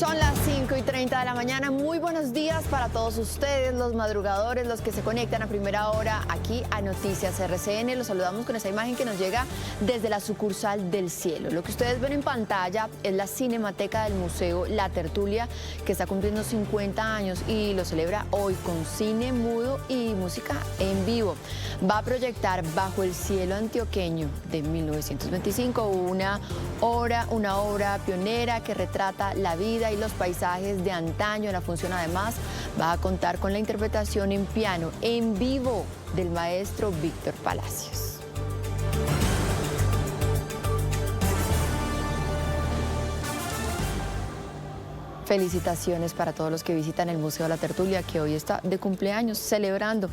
Son las 5:30 de la mañana. Muy buenos días para todos ustedes, los madrugadores, los que se conectan a primera hora aquí a Noticias RCN. Los saludamos con esa imagen que nos llega desde la sucursal del cielo. Lo que ustedes ven en pantalla es la Cinemateca del Museo La Tertulia, que está cumpliendo 50 años y lo celebra hoy con cine mudo y música en vivo. Va a proyectar Bajo el cielo antioqueño de 1925, una obra pionera que retrata la vida y los paisajes de antaño. La función además va a contar con la interpretación en piano en vivo del maestro Víctor Palacios. Felicitaciones para todos los que visitan el Museo de la Tertulia, que hoy está de cumpleaños, celebrando.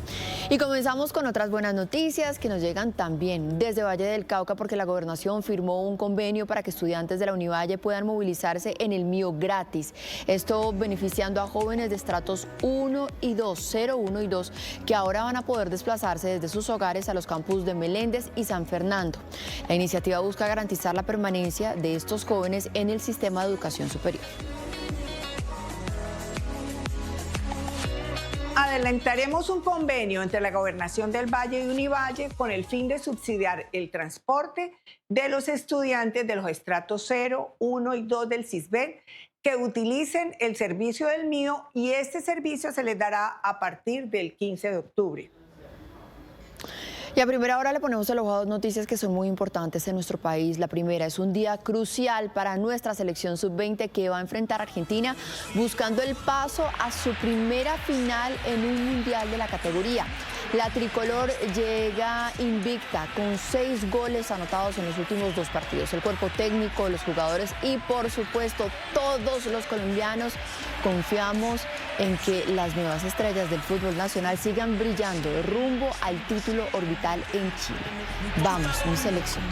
Y comenzamos con otras buenas noticias que nos llegan también desde Valle del Cauca, porque la Gobernación firmó un convenio para que estudiantes de la Univalle puedan movilizarse en el Mío gratis. Esto beneficiando a jóvenes de estratos 1 y 2, 0, 1 y 2, que ahora van a poder desplazarse desde sus hogares a los campus de Meléndez y San Fernando. La iniciativa busca garantizar la permanencia de estos jóvenes en el sistema de educación superior. Adelantaremos un convenio entre la Gobernación del Valle y Univalle con el fin de subsidiar el transporte de los estudiantes de los estratos 0, 1 y 2 del CISBEN que utilicen el servicio del Mío, y este servicio se les dará a partir del 15 de octubre. Y a primera hora le ponemos el ojo a dos noticias que son muy importantes en nuestro país. La primera es un día crucial para nuestra selección sub-20 que va a enfrentar a Argentina buscando el paso a su primera final en un mundial de la categoría. La tricolor llega invicta con 6 goles anotados en los últimos 2 partidos. El cuerpo técnico, los jugadores y por supuesto todos los colombianos confiamos en que las nuevas estrellas del fútbol nacional sigan brillando rumbo al título orbital en Chile. Vamos, mi selección.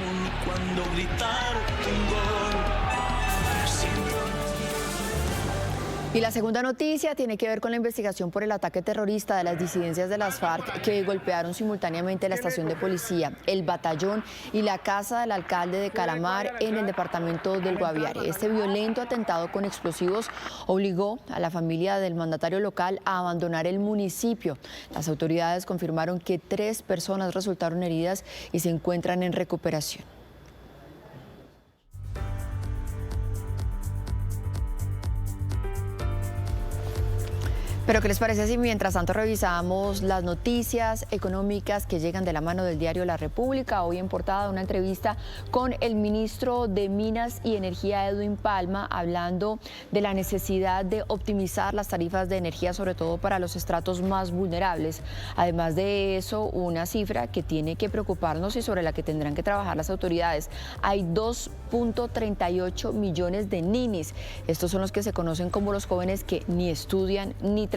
Y la segunda noticia tiene que ver con la investigación por el ataque terrorista de las disidencias de las FARC que golpearon simultáneamente la estación de policía, el batallón y la casa del alcalde de Calamar en el departamento del Guaviare. Este violento atentado con explosivos obligó a la familia del mandatario local a abandonar el municipio. Las autoridades confirmaron que 3 personas resultaron heridas y se encuentran en recuperación. Pero ¿qué les parece si mientras tanto revisamos las noticias económicas que llegan de la mano del diario La República? Hoy en portada una entrevista con el ministro de Minas y Energía, Edwin Palma, hablando de la necesidad de optimizar las tarifas de energía, sobre todo para los estratos más vulnerables. Además de eso, una cifra que tiene que preocuparnos y sobre la que tendrán que trabajar las autoridades. Hay 2.38 millones de ninis. Estos son los que se conocen como los jóvenes que ni estudian ni trabajan.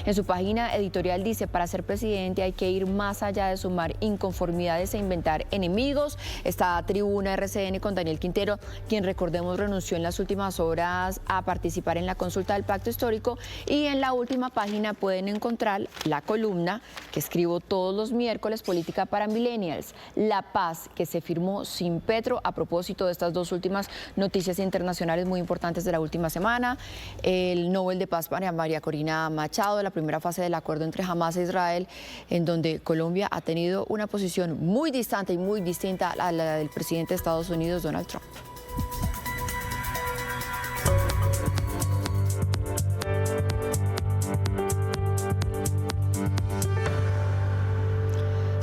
En su página editorial dice: para ser presidente hay que ir más allá de sumar inconformidades e inventar enemigos. Esta tribuna RCN con Daniel Quintero, quien recordemos renunció en las últimas horas a participar en la consulta del pacto histórico, y en la última página pueden encontrar la columna que escribo todos los miércoles, Política para Millennials, la paz que se firmó sin Petro, a propósito de estas dos últimas noticias internacionales muy importantes de la última semana. El Nobel de Paz para María Corina Machado, de la primera fase del acuerdo entre Hamás e Israel, en donde Colombia ha tenido una posición muy distante y muy distinta a la del presidente de Estados Unidos, Donald Trump.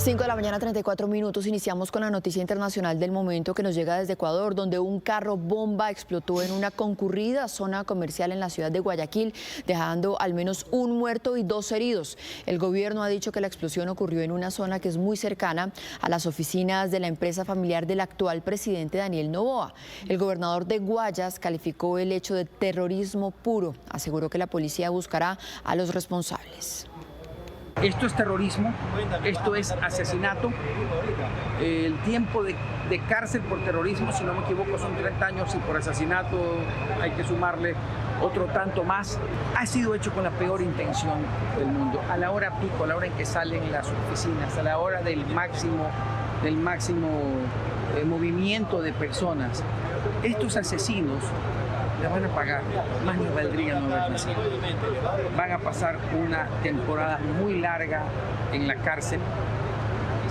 5 de la mañana, 34 minutos. Iniciamos con la noticia internacional del momento que nos llega desde Ecuador, donde un carro bomba explotó en una concurrida zona comercial en la ciudad de Guayaquil, dejando al menos un muerto y 2 heridos. El gobierno ha dicho que la explosión ocurrió en una zona que es muy cercana a las oficinas de la empresa familiar del actual presidente Daniel Noboa. El gobernador de Guayas calificó el hecho de terrorismo puro. Aseguró que la policía buscará a los responsables. Esto es terrorismo, esto es asesinato. El tiempo de cárcel por terrorismo, si no me equivoco, son 30 años, y por asesinato hay que sumarle otro tanto más. Ha sido hecho con la peor intención del mundo, a la hora pico, a la hora en que salen las oficinas, a la hora del máximo movimiento de personas. Estos asesinos le van a pagar, más les valdría no haber nacido. Van a pasar una temporada muy larga en la cárcel,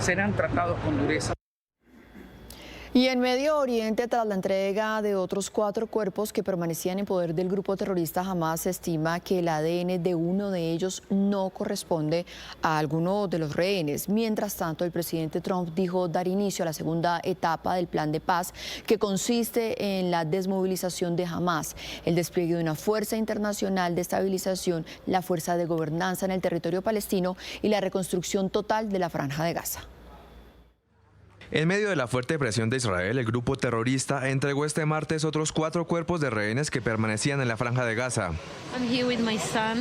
serán tratados con dureza. Y en Medio Oriente, tras la entrega de otros 4 cuerpos que permanecían en poder del grupo terrorista Hamas, se estima que el ADN de uno de ellos no corresponde a alguno de los rehenes. Mientras tanto, el presidente Trump dijo dar inicio a la segunda etapa del plan de paz, que consiste en la desmovilización de Hamas, el despliegue de una fuerza internacional de estabilización, la fuerza de gobernanza en el territorio palestino y la reconstrucción total de la Franja de Gaza. En medio de la fuerte presión de Israel, el grupo terrorista entregó este martes otros 4 cuerpos de rehenes que permanecían en la Franja de Gaza.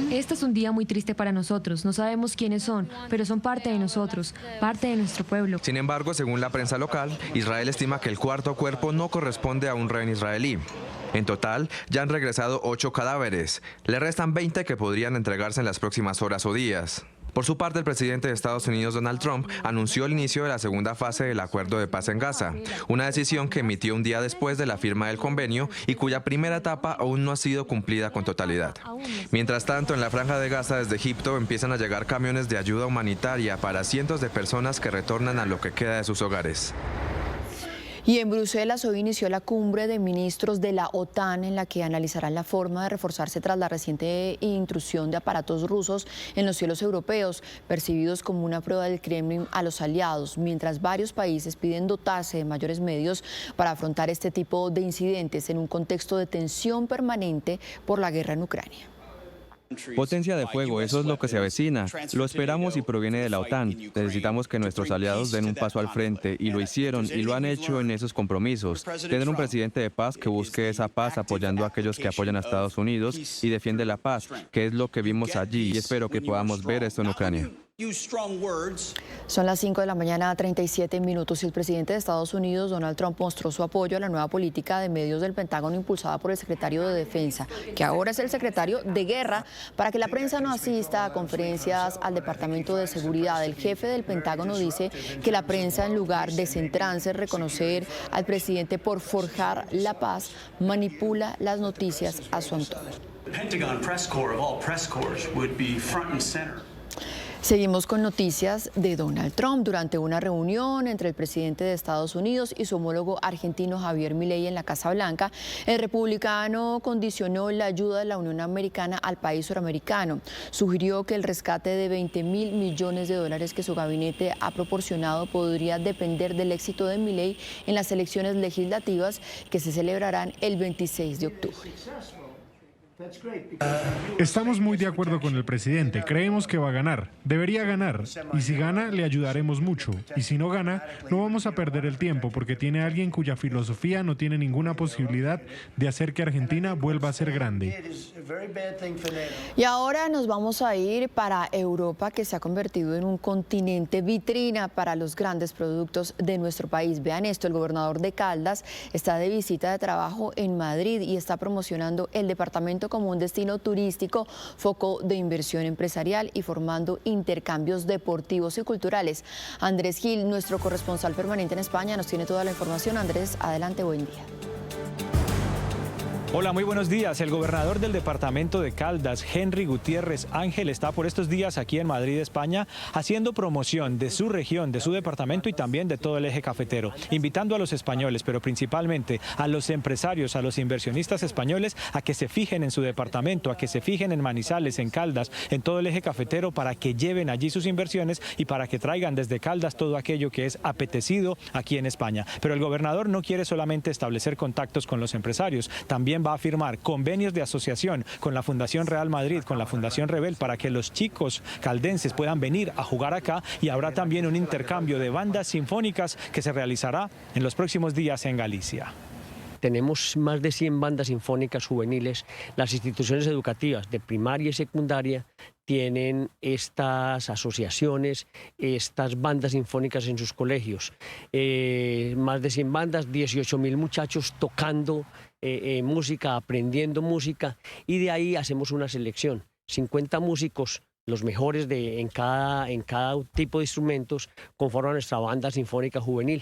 Este es un día muy triste para nosotros. No sabemos quiénes son, pero son parte de nosotros, parte de nuestro pueblo. Sin embargo, según la prensa local, Israel estima que el 4.º cuerpo no corresponde a un rehén israelí. En total, ya han regresado 8 cadáveres. Le restan 20 que podrían entregarse en las próximas horas o días. Por su parte, el presidente de Estados Unidos, Donald Trump, anunció el inicio de la segunda fase del acuerdo de paz en Gaza, una decisión que emitió un día después de la firma del convenio y cuya primera etapa aún no ha sido cumplida con totalidad. Mientras tanto, en la Franja de Gaza, desde Egipto, empiezan a llegar camiones de ayuda humanitaria para cientos de personas que retornan a lo que queda de sus hogares. Y en Bruselas hoy inició la cumbre de ministros de la OTAN en la que analizarán la forma de reforzarse tras la reciente intrusión de aparatos rusos en los cielos europeos, percibidos como una prueba del Kremlin a los aliados, mientras varios países piden dotarse de mayores medios para afrontar este tipo de incidentes en un contexto de tensión permanente por la guerra en Ucrania. Potencia de fuego, eso es lo que se avecina. Lo esperamos y proviene de la OTAN. Necesitamos que nuestros aliados den un paso al frente y lo hicieron y lo han hecho en esos compromisos. Tener un presidente de paz que busque esa paz apoyando a aquellos que apoyan a Estados Unidos y defiende la paz, que es lo que vimos allí y espero que podamos ver esto en Ucrania. Son las 5 de la mañana, 37 minutos, y el presidente de Estados Unidos, Donald Trump, mostró su apoyo a la nueva política de medios del Pentágono impulsada por el secretario de Defensa, que ahora es el secretario de Guerra, para que la prensa no asista a conferencias al Departamento de Seguridad. El jefe del Pentágono dice que la prensa, en lugar de centrarse en reconocer al presidente por forjar la paz, manipula las noticias a su antojo. Seguimos con noticias de Donald Trump. Durante una reunión entre el presidente de Estados Unidos y su homólogo argentino Javier Milei en la Casa Blanca, el republicano condicionó la ayuda de la Unión Americana al país suramericano. Sugirió que el rescate de $20.000 millones que su gabinete ha proporcionado podría depender del éxito de Milei en las elecciones legislativas que se celebrarán el 26 de octubre. Estamos muy de acuerdo con el presidente. Creemos que va a ganar. Debería ganar. Y si gana, le ayudaremos mucho. Y si no gana, no vamos a perder el tiempo porque tiene a alguien cuya filosofía no tiene ninguna posibilidad de hacer que Argentina vuelva a ser grande. Y ahora nos vamos a ir para Europa, que se ha convertido en un continente vitrina para los grandes productos de nuestro país. Vean esto, el gobernador de Caldas está de visita de trabajo en Madrid y está promocionando el departamento como un destino turístico, foco de inversión empresarial y formando intercambios deportivos y culturales. Andrés Gil, nuestro corresponsal permanente en España, nos tiene toda la información. Andrés, adelante, buen día. Hola, muy buenos días. El gobernador del departamento de Caldas, Henry Gutiérrez Ángel, está por estos días aquí en Madrid, España, haciendo promoción de su región, de su departamento y también de todo el eje cafetero, invitando a los españoles, pero principalmente a los empresarios, a los inversionistas españoles, a que se fijen en su departamento, a que se fijen en Manizales, en Caldas, en todo el eje cafetero, para que lleven allí sus inversiones y para que traigan desde Caldas todo aquello que es apetecido aquí en España. Pero el gobernador no quiere solamente establecer contactos con los empresarios, también va a firmar convenios de asociación con la Fundación Real Madrid, con la Fundación Rebel, para que los chicos caldenses puedan venir a jugar acá, y habrá también un intercambio de bandas sinfónicas que se realizará en los próximos días en Galicia. Tenemos más de 100 bandas sinfónicas juveniles. Las instituciones educativas de primaria y secundaria tienen estas asociaciones, estas bandas sinfónicas en sus colegios. Más de 100 bandas, 18.000 muchachos tocando música, aprendiendo música, y de ahí hacemos una selección. 50 músicos, los mejores en cada tipo de instrumentos, conforman nuestra banda sinfónica juvenil.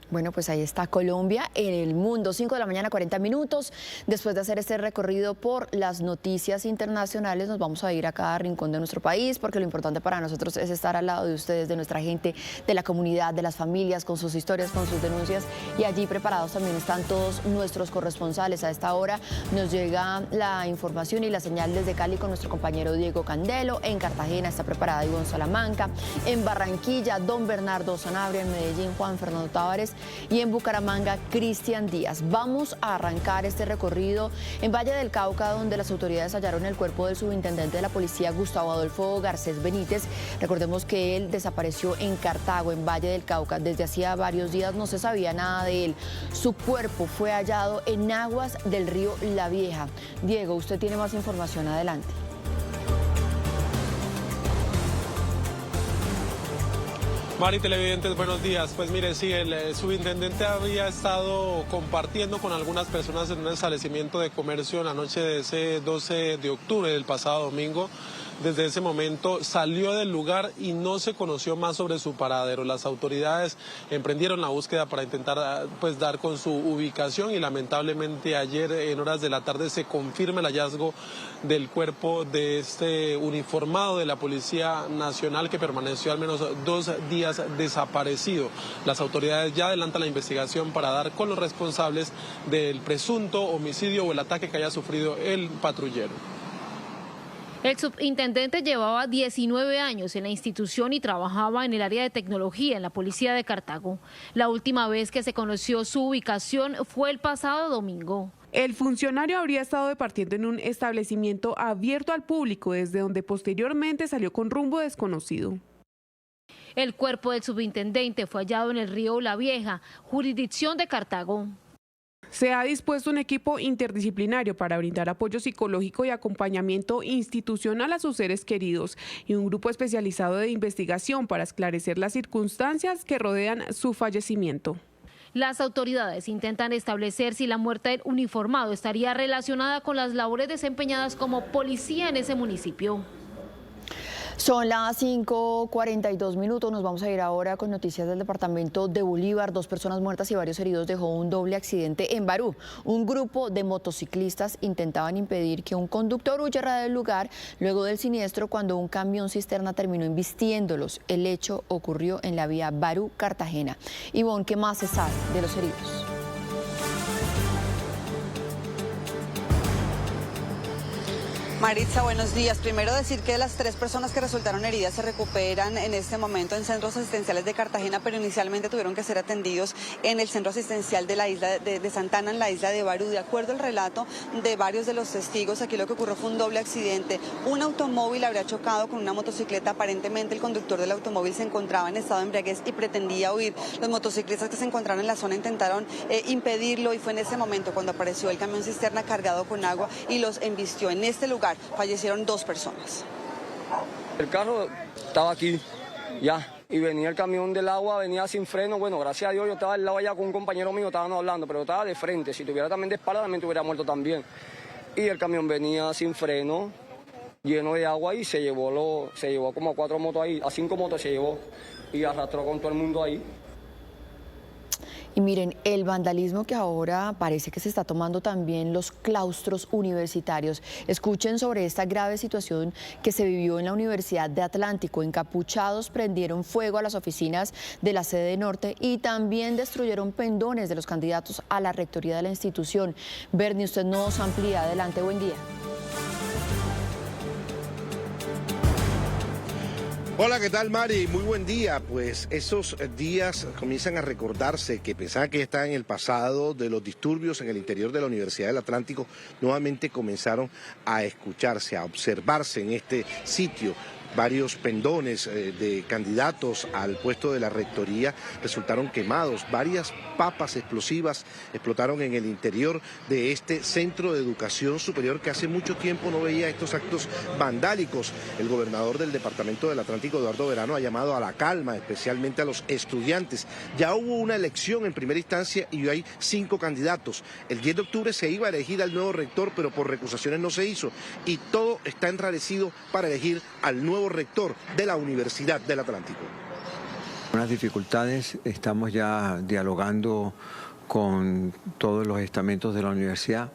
Bueno, pues ahí está Colombia en el mundo, 5 de la mañana, 40 minutos. Después de hacer este recorrido por las noticias internacionales, nos vamos a ir a cada rincón de nuestro país, porque lo importante para nosotros es estar al lado de ustedes, de nuestra gente, de la comunidad, de las familias, con sus historias, con sus denuncias. Y allí preparados también están todos nuestros corresponsales. A esta hora nos llega la información y la señal desde Cali con nuestro compañero Diego Candelo. En Cartagena está preparada Ivonne Salamanca. En Barranquilla, don Bernardo Sanabria. En Medellín, Juan Fernando Tavares. Y en Bucaramanga, Cristian Díaz. Vamos a arrancar este recorrido en Valle del Cauca, donde las autoridades hallaron el cuerpo del subintendente de la policía, Gustavo Adolfo Garcés Benítez. Recordemos que él desapareció en Cartago, en Valle del Cauca. Desde hacía varios días no se sabía nada de él. Su cuerpo fue hallado en aguas del río La Vieja. Diego, usted tiene más información, adelante. Mari, televidentes, buenos días. Pues mire, sí, el subintendente había estado compartiendo con algunas personas en un establecimiento de comercio la noche de ese 12 de octubre del pasado domingo. Desde ese momento salió del lugar y no se conoció más sobre su paradero. Las autoridades emprendieron la búsqueda para intentar pues dar con su ubicación y lamentablemente ayer en horas de la tarde se confirma el hallazgo del cuerpo de este uniformado de la Policía Nacional que permaneció al menos 2 días desaparecido. Las autoridades ya adelantan la investigación para dar con los responsables del presunto homicidio o el ataque que haya sufrido el patrullero. El subintendente llevaba 19 años en la institución y trabajaba en el área de tecnología en la policía de Cartago. La última vez que se conoció su ubicación fue el pasado domingo. El funcionario habría estado departiendo en un establecimiento abierto al público, desde donde posteriormente salió con rumbo desconocido. El cuerpo del subintendente fue hallado en el río La Vieja, jurisdicción de Cartago. Se ha dispuesto un equipo interdisciplinario para brindar apoyo psicológico y acompañamiento institucional a sus seres queridos y un grupo especializado de investigación para esclarecer las circunstancias que rodean su fallecimiento. Las autoridades intentan establecer si la muerte del uniformado estaría relacionada con las labores desempeñadas como policía en ese municipio. Son las 5:42 minutos. Nos vamos a ir ahora con noticias del departamento de Bolívar. 2 personas muertas y varios heridos dejó un doble accidente en Barú. Un grupo de motociclistas intentaban impedir que un conductor huyera del lugar luego del siniestro cuando un camión cisterna terminó embistiéndolos. El hecho ocurrió en la vía Barú-Cartagena. Ivonne, ¿qué más se sabe de los heridos? Maritza, buenos días. Primero decir que las 3 personas que resultaron heridas se recuperan en este momento en centros asistenciales de Cartagena, pero inicialmente tuvieron que ser atendidos en el centro asistencial de la isla de Santana, en la isla de Barú. De acuerdo al relato de varios de los testigos, aquí lo que ocurrió fue un doble accidente. Un automóvil habría chocado con una motocicleta. Aparentemente el conductor del automóvil se encontraba en estado de embriaguez y pretendía huir. Los motociclistas que se encontraron en la zona intentaron impedirlo y fue en ese momento cuando apareció el camión cisterna cargado con agua y los embistió. En este lugar fallecieron 2 personas. El carro estaba aquí, ya, y venía el camión del agua, venía sin freno. Bueno, gracias a Dios yo estaba al lado allá con un compañero mío, estábamos hablando, pero estaba de frente. Si tuviera también de espalda, también tuviera muerto también. Y el camión venía sin freno, lleno de agua y se llevó como a 4 motos ahí, a 5 motos se llevó y arrastró con todo el mundo ahí. Y miren, el vandalismo que ahora parece que se está tomando también los claustros universitarios. Escuchen sobre esta grave situación que se vivió en la Universidad de Atlántico. Encapuchados prendieron fuego a las oficinas de la sede norte y también destruyeron pendones de los candidatos a la rectoría de la institución. Bernie, usted nos amplía. Adelante, buen día. Hola, ¿qué tal, Mari? Muy buen día. Pues esos días comienzan a recordarse que pensaban que ya estaban en el pasado de los disturbios en el interior de la Universidad del Atlántico. Nuevamente comenzaron a escucharse, a observarse en este sitio. Varios pendones de candidatos al puesto de la rectoría resultaron quemados. Varias papas explosivas explotaron en el interior de este centro de educación superior que hace mucho tiempo no veía estos actos vandálicos. El gobernador del departamento del Atlántico, Eduardo Verano, ha llamado a la calma, especialmente a los estudiantes. Ya hubo una elección en primera instancia y hay 5 candidatos. El 10 de octubre se iba a elegir al nuevo rector, pero por recusaciones no se hizo. Y todo está enrarecido para elegir al nuevo rector de la Universidad del Atlántico. Unas dificultades, estamos ya dialogando con todos los estamentos de la universidad.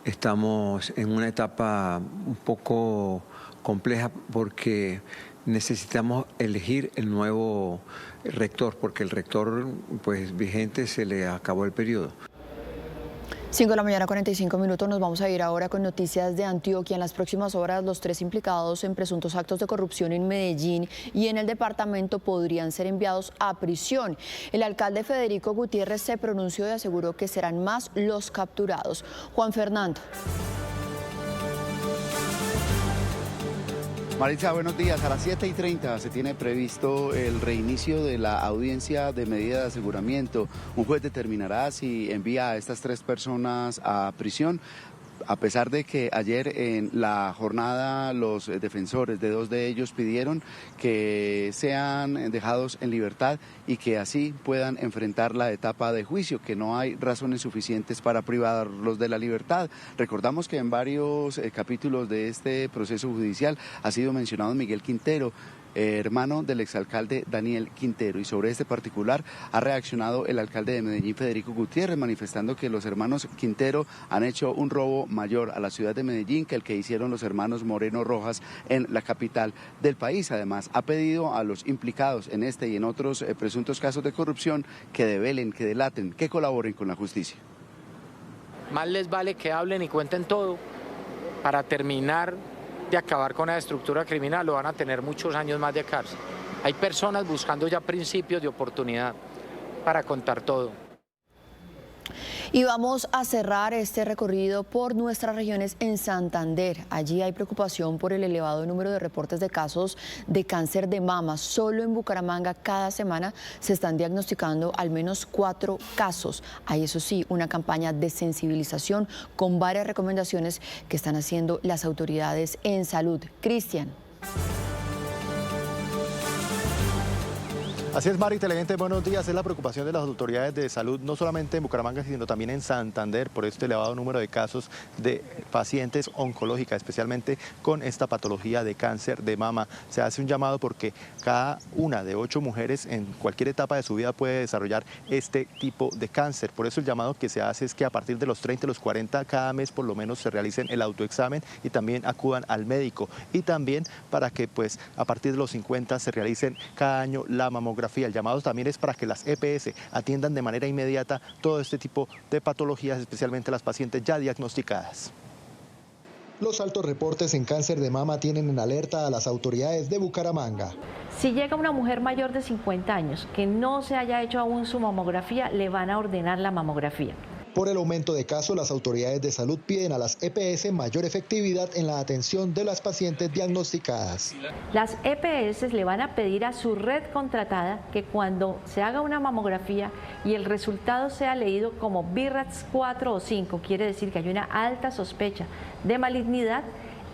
Estamos en una etapa un poco compleja porque necesitamos elegir el nuevo rector, porque el rector pues vigente se le acabó el periodo. 5:45 a.m, nos vamos a ir ahora con noticias de Antioquia. En las próximas horas, los 3 implicados en presuntos actos de corrupción en Medellín y en el departamento podrían ser enviados a prisión. El alcalde Federico Gutiérrez se pronunció y aseguró que serán más los capturados. Juan Fernando. Maritza, buenos días. A las 7:30 se tiene previsto el reinicio de la audiencia de medida de aseguramiento. Un juez determinará si envía a estas 3 personas a prisión. A pesar de que ayer en la jornada los defensores de 2 de ellos pidieron que sean dejados en libertad y que así puedan enfrentar la etapa de juicio, que no hay razones suficientes para privarlos de la libertad. Recordamos que en varios capítulos de este proceso judicial ha sido mencionado Miguel Quintero, hermano del exalcalde Daniel Quintero, y sobre este particular ha reaccionado el alcalde de Medellín, Federico Gutiérrez, manifestando que los hermanos Quintero han hecho un robo mayor a la ciudad de Medellín que el que hicieron los hermanos Moreno Rojas en la capital del país. Además, ha pedido a los implicados en este y en otros presuntos casos de corrupción que develen, que delaten, que colaboren con la justicia. Más les vale que hablen y cuenten todo para terminar de acabar con la estructura criminal, o van a tener muchos años más de cárcel. Hay personas buscando ya principios de oportunidad para contar todo. Y vamos a cerrar este recorrido por nuestras regiones en Santander. Allí hay preocupación por el elevado número de reportes de casos de cáncer de mama. Solo en Bucaramanga cada semana se están diagnosticando al menos 4 casos. Hay, eso sí, una campaña de sensibilización con varias recomendaciones que están haciendo las autoridades en salud. Cristian. Así es, Mari, televidente, buenos días. Es la preocupación de las autoridades de salud, no solamente en Bucaramanga, sino también en Santander, por este elevado número de casos de pacientes oncológicas, especialmente con esta patología de cáncer de mama. Se hace un llamado porque cada una de 8 mujeres en cualquier etapa de su vida puede desarrollar este tipo de cáncer. Por eso el llamado que se hace es que a partir de los 30 y los 40, cada mes por lo menos se realicen el autoexamen y también acudan al médico. Y también para que pues a partir de los 50 se realicen cada año la mamografía. El llamado también es para que las EPS atiendan de manera inmediata todo este tipo de patologías, especialmente las pacientes ya diagnosticadas. Los altos reportes en cáncer de mama tienen en alerta a las autoridades de Bucaramanga. Si llega una mujer mayor de 50 años que no se haya hecho aún su mamografía, le van a ordenar la mamografía. Por el aumento de casos, las autoridades de salud piden a las EPS mayor efectividad en la atención de las pacientes diagnosticadas. Las EPS le van a pedir a su red contratada que cuando se haga una mamografía y el resultado sea leído como BRAF 4 o 5, quiere decir que hay una alta sospecha de malignidad,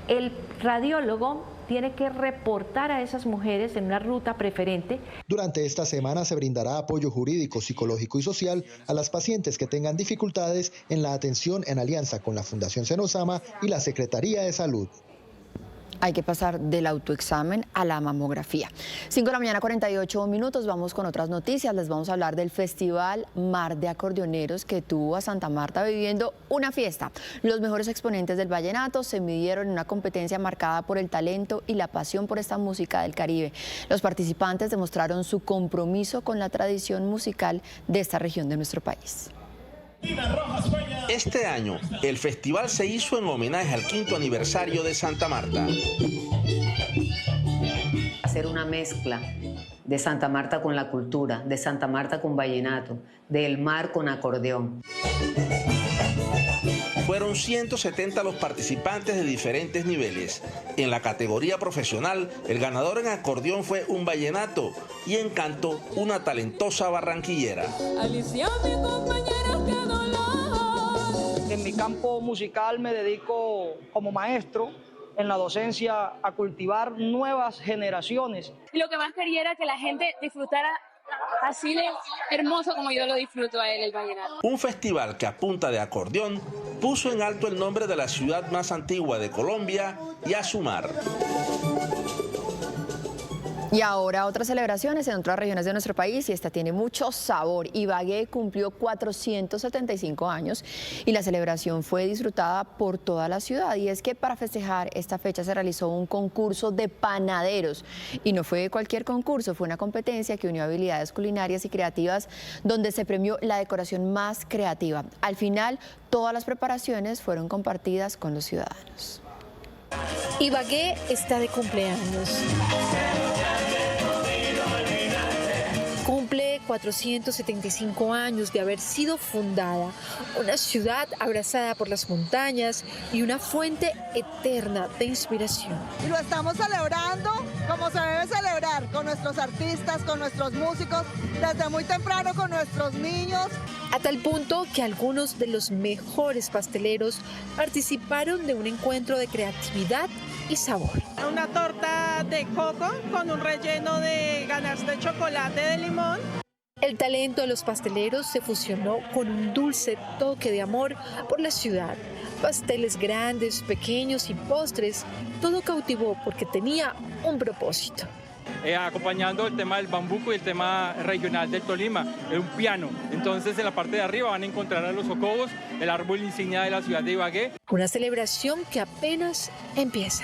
el radiólogo tiene que reportar a esas mujeres en una ruta preferente. Durante esta semana se brindará apoyo jurídico, psicológico y social a las pacientes que tengan dificultades en la atención en alianza con la Fundación Senosama y la Secretaría de Salud. Hay que pasar del autoexamen a la mamografía. 5:48 a.m, vamos con otras noticias. Les vamos a hablar del Festival Mar de Acordeoneros que tuvo a Santa Marta viviendo una fiesta. Los mejores exponentes del vallenato se midieron en una competencia marcada por el talento y la pasión por esta música del Caribe. Los participantes demostraron su compromiso con la tradición musical de esta región de nuestro país. Este año, el festival se hizo en homenaje al 5º aniversario de Santa Marta. Hacer una mezcla de Santa Marta con la cultura, de Santa Marta con vallenato, del mar con acordeón. Fueron 170 los participantes de diferentes niveles. En la categoría profesional, el ganador en acordeón fue un vallenato y en canto una talentosa barranquillera. Alicia, mi compañera, qué dolor. En mi campo musical me dedico como maestro en la docencia a cultivar nuevas generaciones. Lo que más quería era que la gente disfrutara así de hermoso como yo lo disfruto a él, el vallenato. Un festival que a punta de acordeón puso en alto el nombre de la ciudad más antigua de Colombia y a su mar. Y ahora otras celebraciones en otras regiones de nuestro país y esta tiene mucho sabor. Ibagué cumplió 475 años y la celebración fue disfrutada por toda la ciudad. Y es que para festejar esta fecha se realizó un concurso de panaderos y no fue cualquier concurso, fue una competencia que unió habilidades culinarias y creativas donde se premió la decoración más creativa. Al final, todas las preparaciones fueron compartidas con los ciudadanos. Ibagué está de cumpleaños. Cumple 475 años de haber sido fundada, una ciudad abrazada por las montañas y una fuente eterna de inspiración. Y lo estamos celebrando como se debe celebrar, con nuestros artistas, con nuestros músicos, desde muy temprano con nuestros niños. A tal punto que algunos de los mejores pasteleros participaron de un encuentro de creatividad y sabor. Una torta de coco con un relleno de ganache de chocolate de limón. El talento de los pasteleros se fusionó con un dulce toque de amor por la ciudad. Pasteles grandes, pequeños y postres, todo cautivó porque tenía un propósito. Acompañando el tema del bambuco y el tema regional del Tolima, es un piano. Entonces en la parte de arriba van a encontrar a los ocobos, el árbol insignia de la ciudad de Ibagué. Una celebración que apenas empieza.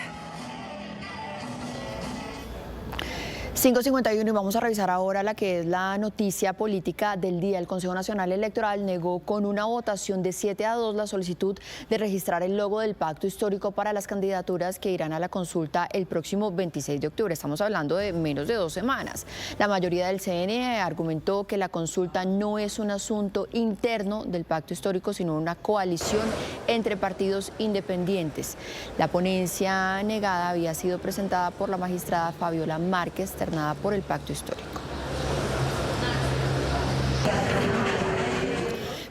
5:51 y vamos a revisar ahora la que es la noticia política del día. El Consejo Nacional Electoral negó con una votación de 7-2 la solicitud de registrar el logo del pacto histórico para las candidaturas que irán a la consulta el próximo 26 de octubre. Estamos hablando de menos de 2 semanas. La mayoría del CNE argumentó que la consulta no es un asunto interno del pacto histórico, sino una coalición entre partidos independientes. La ponencia negada había sido presentada por la magistrada Fabiola Márquez, ternada por el pacto histórico.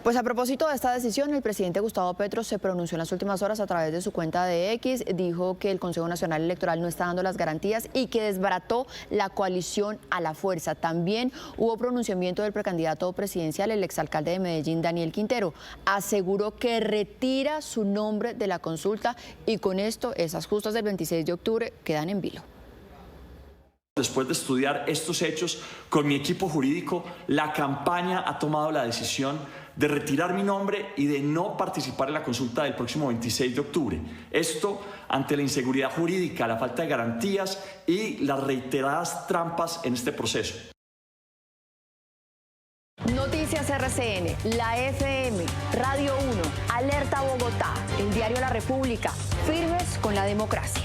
Pues a propósito de esta decisión, el presidente Gustavo Petro se pronunció en las últimas horas a través de su cuenta de X, dijo que el Consejo Nacional Electoral no está dando las garantías y que desbarató la coalición a la fuerza. También hubo pronunciamiento del precandidato presidencial, el exalcalde de Medellín, Daniel Quintero. Aseguró que retira su nombre de la consulta y con esto esas justas del 26 de octubre quedan en vilo. Después de estudiar estos hechos con mi equipo jurídico, la campaña ha tomado la decisión de retirar mi nombre y de no participar en la consulta del próximo 26 de octubre. Esto ante la inseguridad jurídica, la falta de garantías y las reiteradas trampas en este proceso. Noticias RCN, la FM, Radio 1, Alerta Bogotá, el diario La República, firmes con la democracia.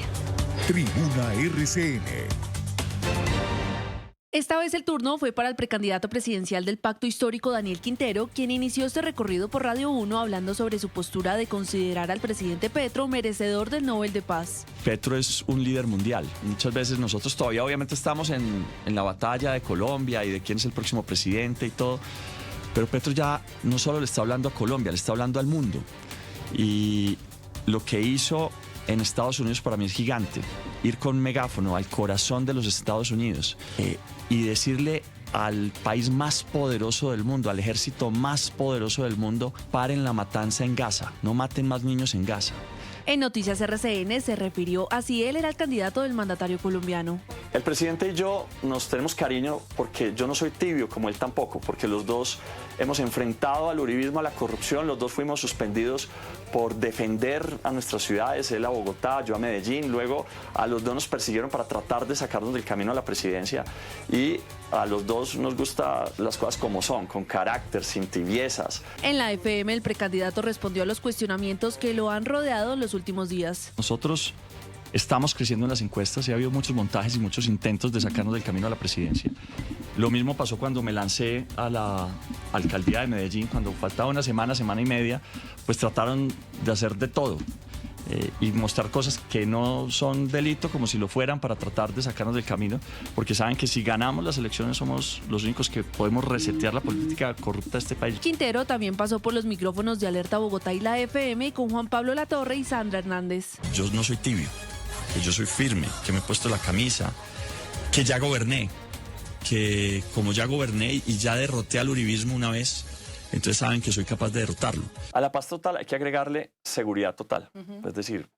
Tribuna RCN. Esta vez el turno fue para el precandidato presidencial del Pacto Histórico, Daniel Quintero, quien inició este recorrido por Radio 1 hablando sobre su postura de considerar al presidente Petro merecedor del Nobel de Paz. Petro es un líder mundial. Muchas veces nosotros todavía obviamente estamos en la batalla de Colombia y de quién es el próximo presidente y todo, pero Petro ya no solo le está hablando a Colombia, le está hablando al mundo. Y lo que hizo en Estados Unidos para mí es gigante. Ir con megáfono al corazón de los Estados Unidos y decirle al país más poderoso del mundo, al ejército más poderoso del mundo, paren la matanza en Gaza, no maten más niños en Gaza. En Noticias RCN se refirió a si él era el candidato del mandatario colombiano. El presidente y yo nos tenemos cariño porque yo no soy tibio como él tampoco, porque los dos hemos enfrentado al uribismo, a la corrupción, los dos fuimos suspendidos por defender a nuestras ciudades, él a Bogotá, yo a Medellín, luego a los dos nos persiguieron para tratar de sacarnos del camino a la presidencia y a los dos nos gustan las cosas como son, con carácter, sin tibiezas. En la FM el precandidato respondió a los cuestionamientos que lo han rodeado en los últimos días. Nosotros estamos creciendo en las encuestas y ha habido muchos montajes y muchos intentos de sacarnos del camino a la presidencia. Lo mismo pasó cuando me lancé a la alcaldía de Medellín, cuando faltaba una semana, semana y media, pues trataron de hacer de todo y mostrar cosas que no son delito como si lo fueran para tratar de sacarnos del camino, porque saben que si ganamos las elecciones somos los únicos que podemos resetear la política corrupta de este país. Quintero también pasó por los micrófonos de Alerta Bogotá y la FM con Juan Pablo Latorre y Sandra Hernández. Yo no soy tibio, que yo soy firme, que me he puesto la camisa, que ya goberné, que como ya goberné y ya derroté al uribismo una vez, entonces saben que soy capaz de derrotarlo. A la paz total hay que agregarle seguridad total. Es decir,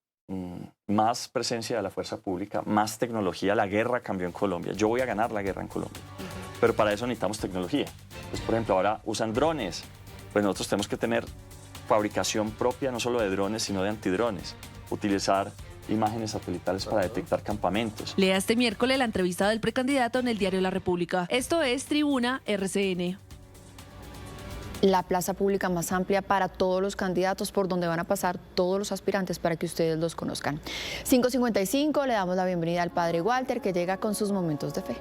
más presencia de la fuerza pública, más tecnología. La guerra cambió en Colombia. Yo voy a ganar la guerra en Colombia. Pero para eso necesitamos tecnología. Pues, por ejemplo, ahora usan drones. Pues nosotros tenemos que tener fabricación propia, no solo de drones, sino de antidrones. Utilizar imágenes satelitales para detectar campamentos. Lea este miércoles la entrevista del precandidato en el diario La República. Esto es Tribuna RCN. La plaza pública más amplia para todos los candidatos, por donde van a pasar todos los aspirantes para que ustedes los conozcan. 5:55, le damos la bienvenida al padre Walter, que llega con sus momentos de fe.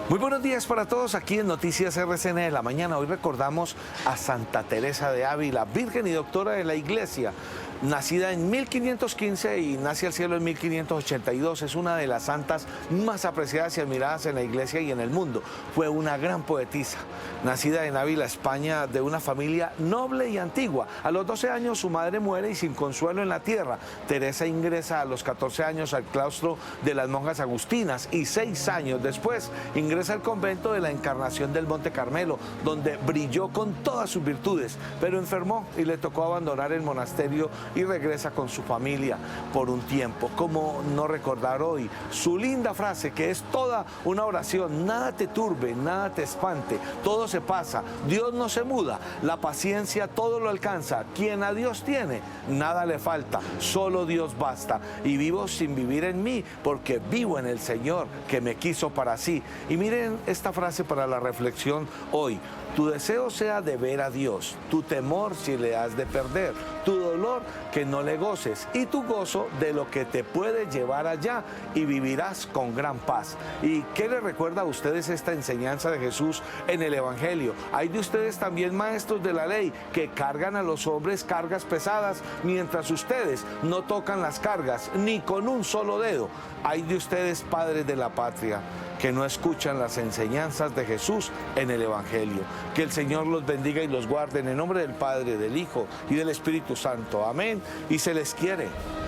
Muy buenos días para todos aquí en Noticias RCN de la mañana. Hoy recordamos a Santa Teresa de Ávila, virgen y doctora de la Iglesia. Nacida en 1515 y nace al cielo en 1582, es una de las santas más apreciadas y admiradas en la Iglesia y en el mundo. Fue una gran poetisa, nacida en Ávila, España, de una familia noble y antigua. A los 12 años su madre muere y sin consuelo en la tierra, Teresa ingresa a los 14 años al claustro de las monjas agustinas y 6 años después ingresa al convento de la Encarnación del Monte Carmelo, donde brilló con todas sus virtudes, pero enfermó y le tocó abandonar el monasterio y regresa con su familia por un tiempo. ¿Cómo no recordar hoy su linda frase, que es toda una oración? Nada te turbe, nada te espante, todo se pasa, Dios no se muda, la paciencia todo lo alcanza, quien a Dios tiene, nada le falta, solo Dios basta, y vivo sin vivir en mí, porque vivo en el Señor, que me quiso para sí. Y miren esta frase para la reflexión hoy: tu deseo sea de ver a Dios, tu temor si le has de perder, tu dolor que no le goces y tu gozo de lo que te puede llevar allá, y vivirás con gran paz. ¿Y qué les recuerda a ustedes esta enseñanza de Jesús en el Evangelio? Hay de ustedes también maestros de la ley que cargan a los hombres cargas pesadas, mientras ustedes no tocan las cargas ni con un solo dedo. Hay de ustedes padres de la patria que no escuchan las enseñanzas de Jesús en el Evangelio. Que el Señor los bendiga y los guarde en el nombre del Padre, del Hijo y del Espíritu Santo. Amén. Y se les quiere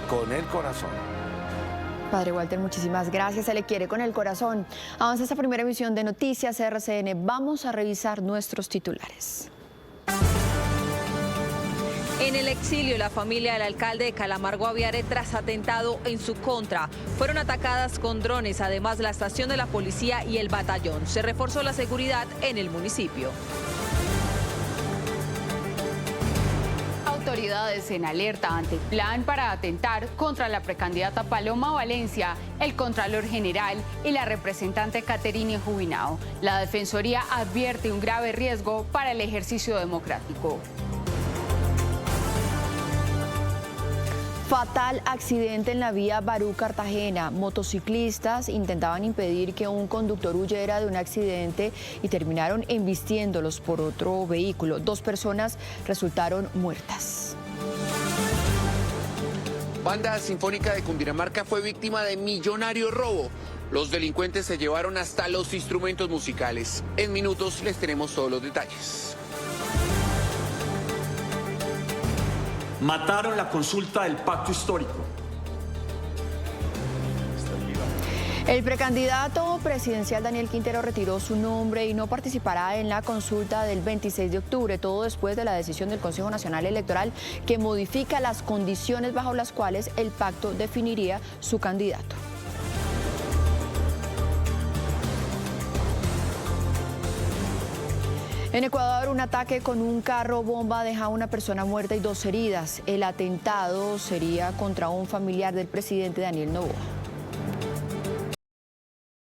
con el corazón. Padre Walter, muchísimas gracias. Se le quiere con el corazón. Avanza esta primera emisión de Noticias RCN. Vamos a revisar nuestros titulares. En el exilio, la familia del alcalde de Calamar Guaviare tras atentado en su contra. Fueron atacadas con drones, además la estación de la policía y el batallón. Se reforzó la seguridad en el municipio. Autoridades en alerta ante plan para atentar contra la precandidata Paloma Valencia, el Contralor General y la representante Caterine Jubinao. La Defensoría advierte un grave riesgo para el ejercicio democrático. Fatal accidente en la vía Barú-Cartagena. Motociclistas intentaban impedir que un conductor huyera de un accidente y terminaron embistiéndolos por otro vehículo. 2 personas resultaron muertas. Banda Sinfónica de Cundinamarca fue víctima de millonario robo. Los delincuentes se llevaron hasta los instrumentos musicales. En minutos les tenemos todos los detalles. Mataron la consulta del pacto histórico. El precandidato presidencial Daniel Quintero retiró su nombre y no participará en la consulta del 26 de octubre, todo después de la decisión del Consejo Nacional Electoral que modifica las condiciones bajo las cuales el pacto definiría su candidato. En Ecuador, un ataque con un carro bomba deja a una persona muerta y 2 heridas. El atentado sería contra un familiar del presidente Daniel Noboa.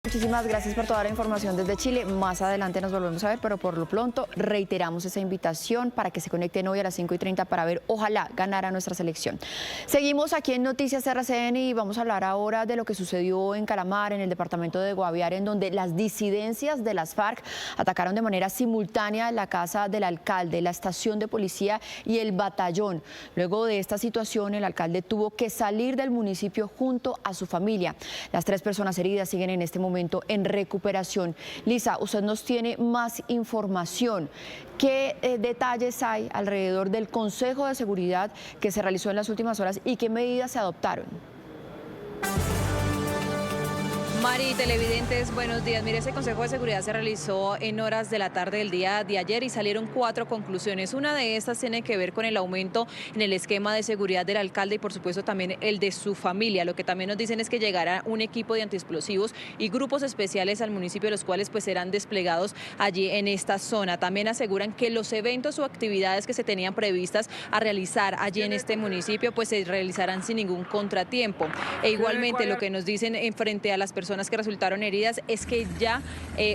Muchísimas gracias por toda la información desde Chile. Más adelante nos volvemos a ver, pero por lo pronto reiteramos esa invitación para que se conecten hoy a las 5:30 para ver, ojalá, ganar a nuestra selección. Seguimos aquí en Noticias RCN y vamos a hablar ahora de lo que sucedió en Calamar, en el departamento de Guaviare, en donde las disidencias de las FARC atacaron de manera simultánea la casa del alcalde, la estación de policía y el batallón. Luego de esta situación, el alcalde tuvo que salir del municipio junto a su familia. Las 3 personas heridas siguen en este momento en recuperación. Lisa, usted nos tiene más información. ¿Qué detalles hay alrededor del Consejo de Seguridad que se realizó en las últimas horas y qué medidas se adoptaron? Mari, televidentes, buenos días. Mire, ese Consejo de Seguridad se realizó en horas de la tarde del día de ayer y salieron 4 conclusiones. Una de estas tiene que ver con el aumento en el esquema de seguridad del alcalde y por supuesto también el de su familia. Lo que también nos dicen es que llegará un equipo de antiexplosivos y grupos especiales al municipio, los cuales pues serán desplegados allí en esta zona. También aseguran que los eventos o actividades que se tenían previstas a realizar allí en este municipio pues se realizarán sin ningún contratiempo. E igualmente lo que nos dicen en frente a las personas que resultaron heridas es que ya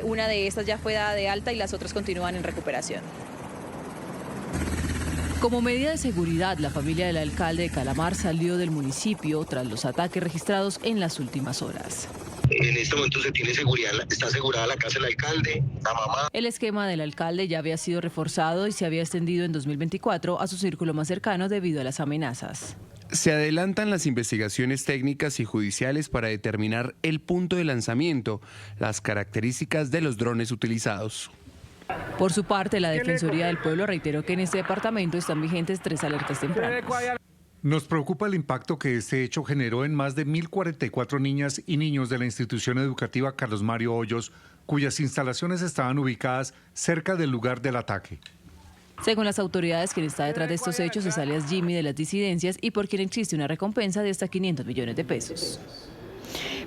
una de estas ya fue dada de alta y las otras continúan en recuperación. Como medida de seguridad, la familia del alcalde de Calamar salió del municipio tras los ataques registrados en las últimas horas. En este momento se tiene seguridad, está asegurada la casa del alcalde, la mamá. El esquema del alcalde ya había sido reforzado y se había extendido en 2024 a su círculo más cercano debido a las amenazas. Se adelantan las investigaciones técnicas y judiciales para determinar el punto de lanzamiento, las características de los drones utilizados. Por su parte, la Defensoría del Pueblo reiteró que en este departamento están vigentes 3 alertas tempranas. Nos preocupa el impacto que este hecho generó en más de 1.044 niñas y niños de la institución educativa Carlos Mario Hoyos, cuyas instalaciones estaban ubicadas cerca del lugar del ataque. Según las autoridades, quien está detrás de estos hechos es alias Jimmy de las disidencias y por quien existe una recompensa de hasta 500 millones de pesos.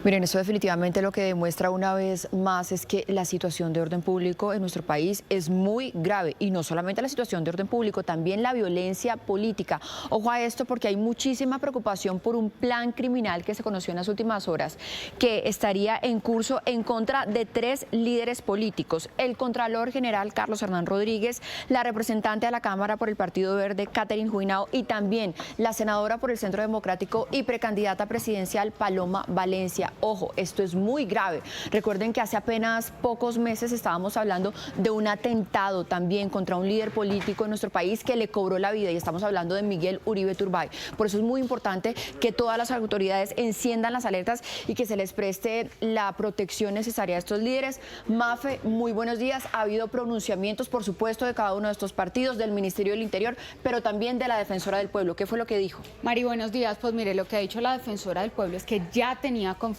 Miren, esto definitivamente lo que demuestra una vez más es que la situación de orden público en nuestro país es muy grave y no solamente la situación de orden público, también la violencia política. Ojo a esto porque hay muchísima preocupación por un plan criminal que se conoció en las últimas horas que estaría en curso en contra de 3 líderes políticos, el Contralor General Carlos Hernán Rodríguez, la representante a la Cámara por el Partido Verde Catherine Juinao y también la senadora por el Centro Democrático y precandidata presidencial Paloma Valencia. Ojo, esto es muy grave. Recuerden que hace apenas pocos meses estábamos hablando de un atentado también contra un líder político en nuestro país que le cobró la vida y estamos hablando de Miguel Uribe Turbay. Por eso es muy importante que todas las autoridades enciendan las alertas y que se les preste la protección necesaria a estos líderes. Mafe, muy buenos días. Ha habido pronunciamientos, por supuesto, de cada uno de estos partidos, del Ministerio del Interior, pero también de la Defensora del Pueblo. ¿Qué fue lo que dijo? Mari, buenos días. Pues mire, lo que ha dicho la Defensora del Pueblo es que ya tenía confirmación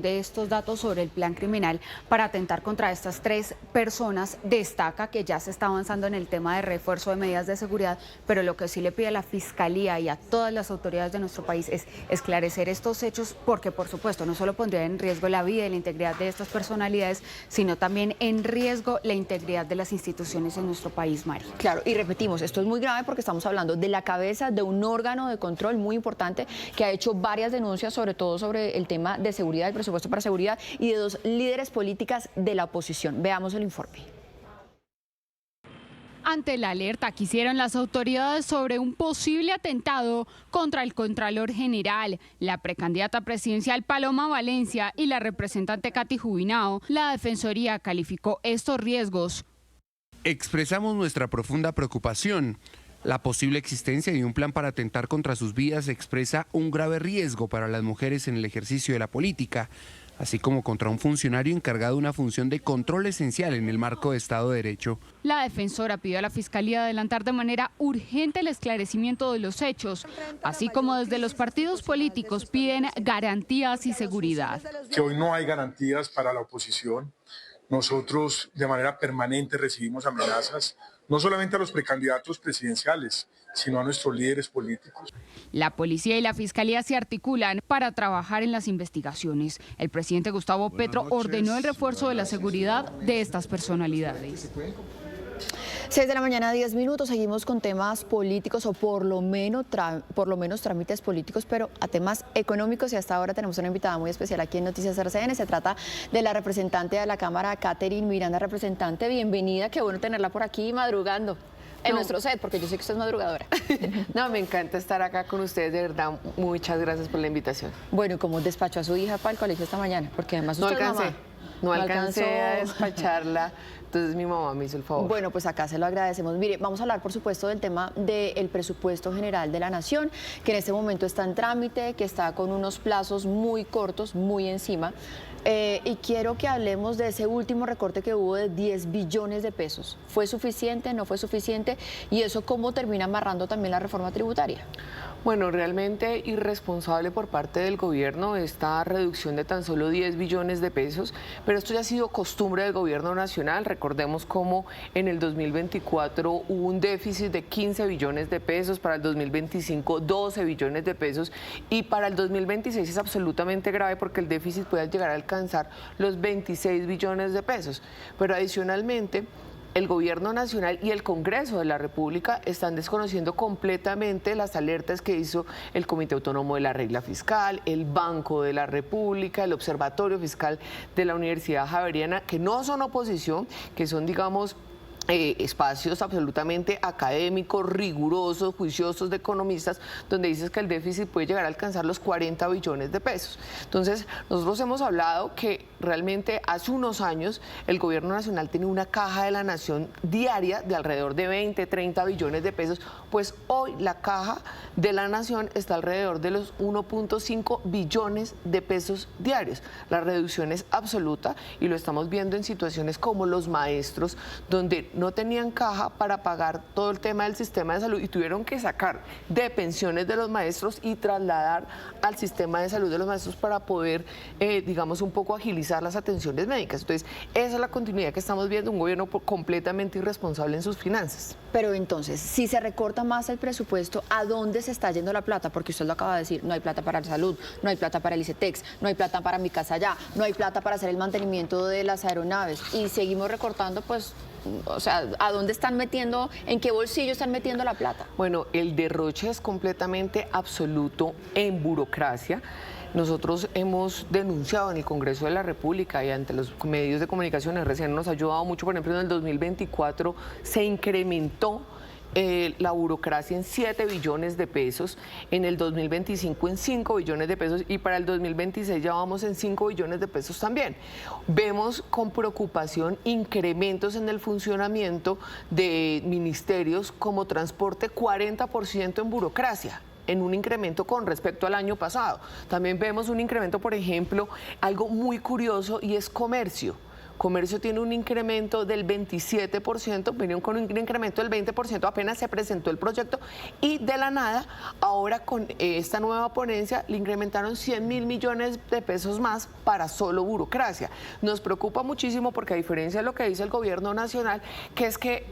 de estos datos sobre el plan criminal para atentar contra estas 3 personas. Destaca que ya se está avanzando en el tema de refuerzo de medidas de seguridad, pero lo que sí le pide a la Fiscalía y a todas las autoridades de nuestro país es esclarecer estos hechos porque, por supuesto, no solo pondría en riesgo la vida y la integridad de estas personalidades, sino también en riesgo la integridad de las instituciones en nuestro país, Mari. Claro, y repetimos, esto es muy grave porque estamos hablando de la cabeza de un órgano de control muy importante que ha hecho varias denuncias, sobre todo sobre el tema de seguridad, el presupuesto para seguridad, y de 2 líderes políticas de la oposición. Veamos el informe. Ante la alerta que hicieron las autoridades sobre un posible atentado contra el Contralor General, la precandidata presidencial Paloma Valencia y la representante Katy Juinao, la Defensoría calificó estos riesgos. Expresamos nuestra profunda preocupación. La posible existencia de un plan para atentar contra sus vidas expresa un grave riesgo para las mujeres en el ejercicio de la política, así como contra un funcionario encargado de una función de control esencial en el marco de Estado de Derecho. La defensora pidió a la Fiscalía adelantar de manera urgente el esclarecimiento de los hechos, así como desde los partidos políticos piden garantías y seguridad. Que hoy no hay garantías para la oposición. Nosotros de manera permanente recibimos amenazas, no solamente a los precandidatos presidenciales, sino a nuestros líderes políticos. La policía y la fiscalía se articulan para trabajar en las investigaciones. El presidente Gustavo Petro ordenó el refuerzo de la seguridad de estas personalidades. 6 de la mañana, 10 minutos. Seguimos con temas políticos o por lo menos trámites políticos, pero a temas económicos. Y hasta ahora tenemos una invitada muy especial aquí en Noticias RCN. Se trata de la representante de la Cámara, Catherine Miranda. Representante, bienvenida. Qué bueno tenerla por aquí madrugando en nuestro set, porque yo sé que usted es madrugadora. No, me encanta estar acá con ustedes, de verdad. Muchas gracias por la invitación. Bueno, ¿cómo despachó a su hija para el colegio esta mañana? Porque además usted no alcancé a despacharla, Entonces mi mamá me hizo el favor. Bueno, pues acá se lo agradecemos. Mire, vamos a hablar, por supuesto, del tema del presupuesto general de la Nación, que en este momento está en trámite, que está con unos plazos muy cortos, muy encima. Y quiero que hablemos de ese último recorte que hubo de 10 billones de pesos. ¿Fue suficiente? ¿No fue suficiente? ¿Y eso cómo termina amarrando también la reforma tributaria? Bueno, realmente irresponsable por parte del gobierno esta reducción de tan solo 10 billones de pesos, pero esto ya ha sido costumbre del gobierno nacional. Recordemos cómo en el 2024 hubo un déficit de 15 billones de pesos, para el 2025 12 billones de pesos y para el 2026 es absolutamente grave porque el déficit puede llegar a alcanzar los 26 billones de pesos. Pero adicionalmente, el gobierno nacional y el Congreso de la República están desconociendo completamente las alertas que hizo el Comité Autónomo de la Regla Fiscal, el Banco de la República, el Observatorio Fiscal de la Universidad Javeriana, que no son oposición, que son, digamos, espacios absolutamente académicos, rigurosos, juiciosos de economistas, donde dices que el déficit puede llegar a alcanzar los 40 billones de pesos. Entonces, nosotros hemos hablado que realmente hace unos años el gobierno nacional tenía una caja de la nación diaria de alrededor de 20, 30 billones de pesos, pues hoy la caja de la nación está alrededor de los 1.5 billones de pesos diarios. La reducción es absoluta y lo estamos viendo en situaciones como los maestros, donde no tenían caja para pagar todo el tema del sistema de salud y tuvieron que sacar de pensiones de los maestros y trasladar al sistema de salud de los maestros para poder, digamos, un poco agilizar las atenciones médicas. Entonces, esa es la continuidad que estamos viendo, un gobierno completamente irresponsable en sus finanzas. Pero entonces, si se recorta más el presupuesto, ¿a dónde se está yendo la plata? Porque usted lo acaba de decir, no hay plata para la salud, no hay plata para el ICETEX, no hay plata para Mi Casa Ya, no hay plata para hacer el mantenimiento de las aeronaves y seguimos recortando, pues, o sea, ¿a dónde están metiendo, en qué bolsillo están metiendo la plata? Bueno, el derroche es completamente absoluto en burocracia. Nosotros hemos denunciado en el Congreso de la República y ante los medios de comunicación, RCN nos ha ayudado mucho. Por ejemplo, en el 2024 se incrementó la burocracia en 7 billones de pesos, en el 2025 en 5 billones de pesos y para el 2026 ya vamos en 5 billones de pesos también. Vemos con preocupación incrementos en el funcionamiento de ministerios como transporte, 40% en burocracia, en un incremento con respecto al año pasado. También vemos un incremento, por ejemplo, algo muy curioso y es comercio. Comercio tiene un incremento del 27%, venían con un incremento del 20%, apenas se presentó el proyecto y de la nada, ahora con esta nueva ponencia le incrementaron 100.000 millones de pesos más para solo burocracia. Nos preocupa muchísimo porque a diferencia de lo que dice el gobierno nacional, que es que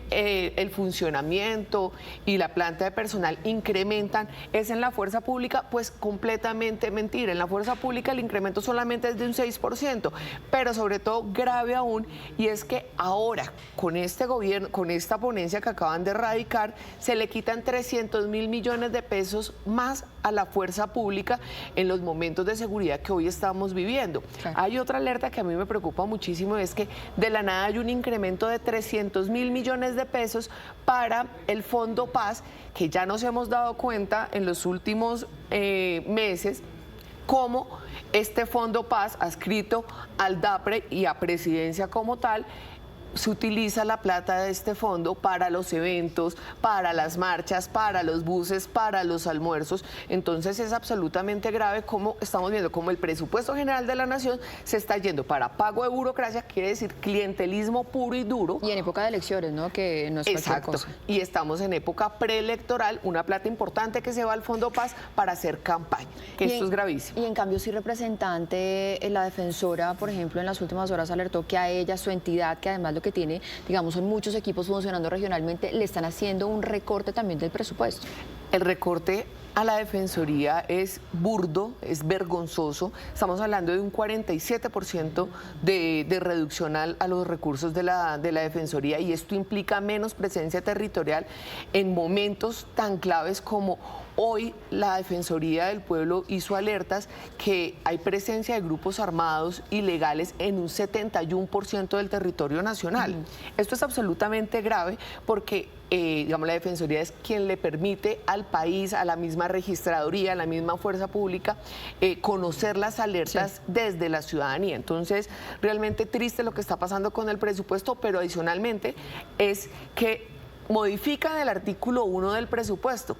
el funcionamiento y la planta de personal incrementan, es en la fuerza pública, pues completamente mentira. En la fuerza pública el incremento solamente es de un 6%, pero sobre todo grave aún, y es que ahora con este gobierno, con esta ponencia que acaban de radicar, se le quitan 300.000 millones de pesos más a la fuerza pública en los momentos de seguridad que hoy estamos viviendo. Claro. Hay otra alerta que a mí me preocupa muchísimo, es que de la nada hay un incremento de 300.000 millones de pesos para el Fondo Paz, que ya nos hemos dado cuenta en los últimos meses cómo este Fondo Paz, adscrito al DAPRE y a Presidencia como tal, se utiliza la plata de este fondo para los eventos, para las marchas, para los buses, para los almuerzos. Entonces es absolutamente grave cómo estamos viendo cómo el presupuesto general de la nación se está yendo para pago de burocracia, quiere decir clientelismo puro y duro. Y en época de elecciones, ¿no? Que no es cualquier cosa. Y estamos en época preelectoral, una plata importante que se va al Fondo Paz para hacer campaña, que esto es gravísimo. Y en cambio, sí, representante, la defensora, por ejemplo, en las últimas horas alertó que a ella, su entidad, que además lo que tiene, digamos, son muchos equipos funcionando regionalmente, le están haciendo un recorte también del presupuesto. El recorte a la Defensoría es burdo, es vergonzoso. Estamos hablando de un 47% de reducción a los recursos de la Defensoría, y esto implica menos presencia territorial en momentos tan claves como hoy. La Defensoría del Pueblo hizo alertas que hay presencia de grupos armados ilegales en un 71% del territorio nacional. Esto es absolutamente grave porque digamos, la Defensoría es quien le permite al país, a la misma registraduría, a la misma fuerza pública, conocer las alertas desde la ciudadanía. Entonces, realmente triste lo que está pasando con el presupuesto, pero adicionalmente es que modifican el artículo 1 del presupuesto,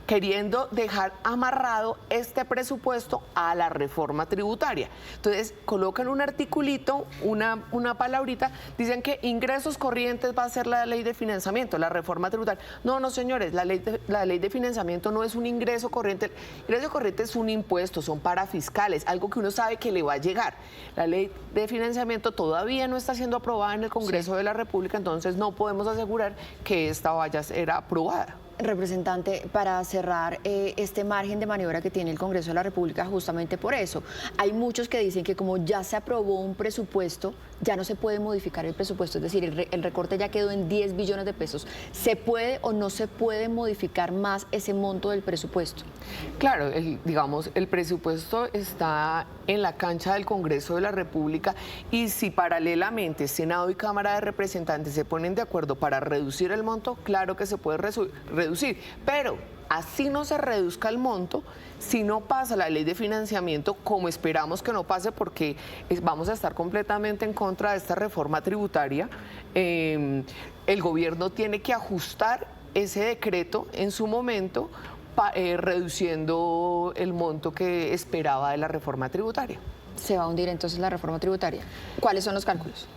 queriendo dejar amarrado este presupuesto a la reforma tributaria. Entonces, colocan un articulito, una palabrita, dicen que ingresos corrientes va a ser la ley de financiamiento, la reforma tributaria. No, no, señores, la ley de financiamiento no es un ingreso corriente. El ingreso corriente es un impuesto, son parafiscales, algo que uno sabe que le va a llegar. La ley de financiamiento todavía no está siendo aprobada en el Congreso de la República, entonces no podemos asegurar que esta vaya a ser aprobada. Representante, para cerrar este margen de maniobra que tiene el Congreso de la República, justamente por eso, hay muchos que dicen que como ya se aprobó un presupuesto, ya no se puede modificar el presupuesto, es decir, el recorte ya quedó en 10 billones de pesos. ¿Se puede o no se puede modificar más ese monto del presupuesto? Claro, digamos, el presupuesto está en la cancha del Congreso de la República y si paralelamente Senado y Cámara de Representantes se ponen de acuerdo para reducir el monto, claro que se puede reducir, pero así no se reduzca el monto, si no pasa la ley de financiamiento, como esperamos que no pase porque vamos a estar completamente en contra de esta reforma tributaria, el gobierno tiene que ajustar ese decreto en su momento, reduciendo el monto que esperaba de la reforma tributaria. ¿Se va a hundir entonces la reforma tributaria? ¿Cuáles son los cálculos?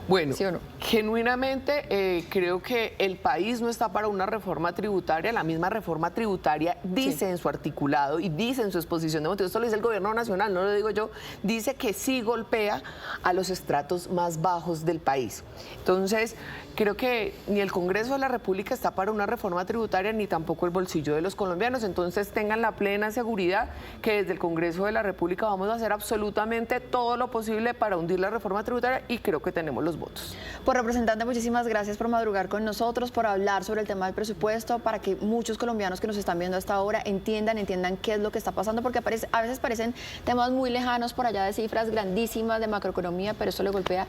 Bueno, ¿sí o no? Genuinamente creo que el país no está para una reforma tributaria. La misma reforma tributaria dice en su articulado y dice en su exposición de motivos, esto lo dice el gobierno nacional, no lo digo yo, dice que sí golpea a los estratos más bajos del país. Entonces, creo que ni el Congreso de la República está para una reforma tributaria, ni tampoco el bolsillo de los colombianos. Entonces, tengan la plena seguridad que desde el Congreso de la República vamos a hacer absolutamente todo lo posible para hundir la reforma tributaria y creo que tenemos los votos. Pues, representante, muchísimas gracias por madrugar con nosotros, por hablar sobre el tema del presupuesto, para que muchos colombianos que nos están viendo hasta ahora entiendan qué es lo que está pasando, porque a veces parecen temas muy lejanos por allá de cifras grandísimas de macroeconomía, pero eso le golpea